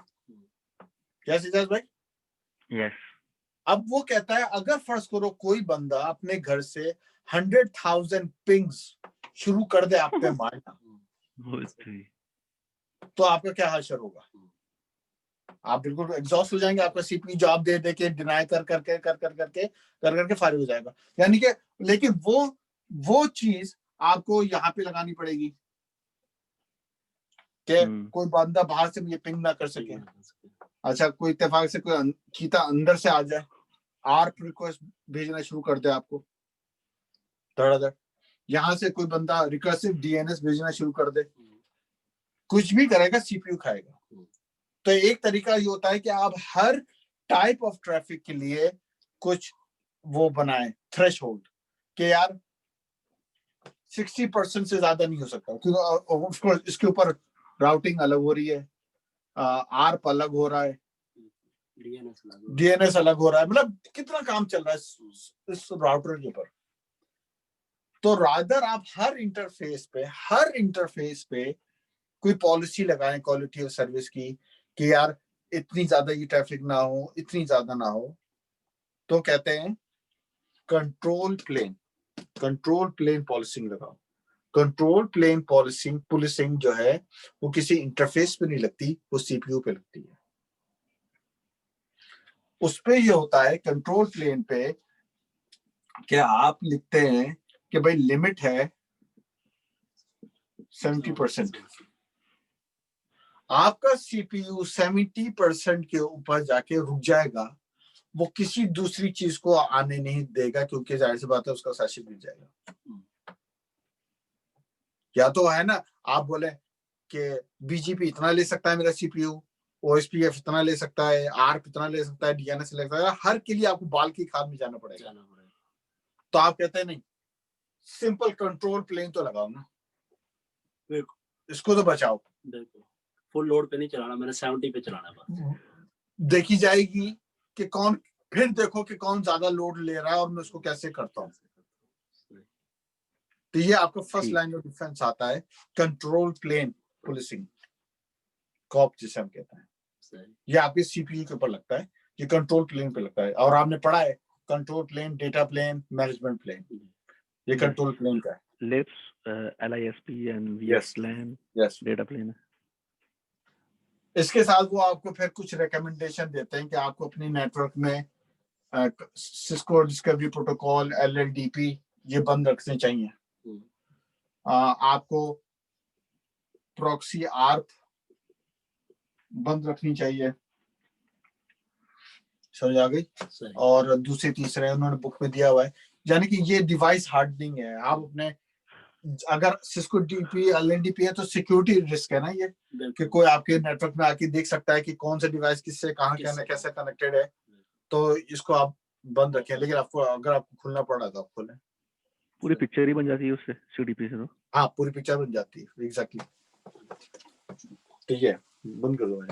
क्या सिजाज भाई? यस। अब वो कहता है, अगर फर्ज करो कोई बंदा अपने घर से 100,000 पिंग्स शुरू कर दे आप पे मारना, तो आपका क्या हाशर होगा? आप बिल्कुल एग्जॉस्ट हो जाएंगे, आपका CPU जॉब दे दे के डिनाई कर करके फारिग हो जाएगा। यानी कि लेकिन वो चीज आपको यहाँ पे लगानी पड़ेगी कि कोई बंदा बाहर से मुझे पिंग ना कर सके। अच्छा, कोई इत्तेफाक से कोई चीता अंदर से आ जाए, ARP रिक्वेस्ट भेजना शुरू कर दे आपको धड़ाधड़, यहाँ से कोई बंदा रिकर्सिव DNS भेजना शुरू कर दे, कुछ भी करेगा CPU खाएगा। तो एक तरीका ये होता है कि आप हर टाइप ऑफ ट्रैफिक के लिए कुछ वो बनाए थ्रेशहोल्ड कि यार 60% से ज्यादा नहीं हो सकता, क्योंकि इसके ऊपर राउटिंग अलग हो रही है, ARP अलग हो रहा है, DNS अलग हो रहा है, मतलब कितना काम चल रहा है इस राउटर के ऊपर। तो रादर आप हर इंटरफेस पे कोई पॉलिसी लगाएं क्वालिटी ऑफ सर्विस की कि यार इतनी ज्यादा ये ट्रैफिक ना हो, इतनी ज्यादा ना हो। तो कहते हैं कंट्रोल प्लेन पॉलिसिंग लगाओ। कंट्रोल प्लेन पुलिसिंग जो है वो किसी इंटरफेस पे नहीं लगती, वो CPU पे लगती है। उस पे ये होता है कंट्रोल प्लेन पे कि आप लिखते हैं कि भाई लिमिट है 70%। आपका CPU 70% के ऊपर जाके रुक जाएगा, वो किसी दूसरी चीज को आने नहीं देगा, क्योंकि जाहिर सी बात है उसका सेशन गिर जाएगा। या तो है ना, आप बोले कि BGP इतना ले सकता है मेरा CPU, OSPF इतना ले सकता है, ARP इतना ले सकता है, DNS ले सकता है, हर के लिए आपको बाल की खाद में जाना पड़ेगा। तो आप कहते हैं नहीं, सिंपल कंट्रोल प्लेन तो लगाओ ना, बिल्कुल, इसको तो बचाओ। बिल्कुल फुल लोड पे नहीं चलाना, मैंने 70 पे चलाना है बस। देखी जाएगी कि कौन, फिर देखो कि कौन ज्यादा लोड ले रहा है और मैं उसको कैसे करता हूँ। तो ये आपका फर्स्ट ठीक। लाइन ऑफ डिफेंस आता है, कंट्रोल प्लेन पुलिसिंग, कॉप जिसे हम कहते हैं। सही, ये आपके सीपीयू के ऊपर लगता है, ये कंट्रोल प्लेन पे लगता है। और आपने पढ़ा है control plane, data plane, management plane, ये कंट्रोल प्लेन का है। Lips, LISP and Yes. VXLAN, yes, data plane. इसके साथ वो आपको फिर कुछ रिकमेंडेशन देते हैं कि आपको अपनी नेटवर्क में सिस्को डिस्कवरी प्रोटोकॉल, LLDP ये बंद रखने चाहिए। आपको प्रॉक्सी आर्प बंद रखनी चाहिए, समझ आ गई। सही, और दूसरे तीसरे उन्होंने बुक में दिया हुआ है, यानी कि ये डिवाइस हार्डनिंग है। आप अपने, अगर सिस्को डीपी LLDP है तो सिक्योरिटी रिस्क है ना ये, कि बिल्कुल, कोई आपके नेटवर्क में आके देख सकता है कि कौन सा डिवाइस किससे कहाँ किससे कैसे कनेक्टेड है। तो इसको आप बंद रखें, लेकिन आपको अगर आपको खुलना पड़ा तो आप खोलें। पूरी पिक्चर ही बन जाती है उससे, CDP से। तो हाँ, पूरी पिक्चर बन जाती है, एग्जैक्टली। ठीक है, बंद कर दो।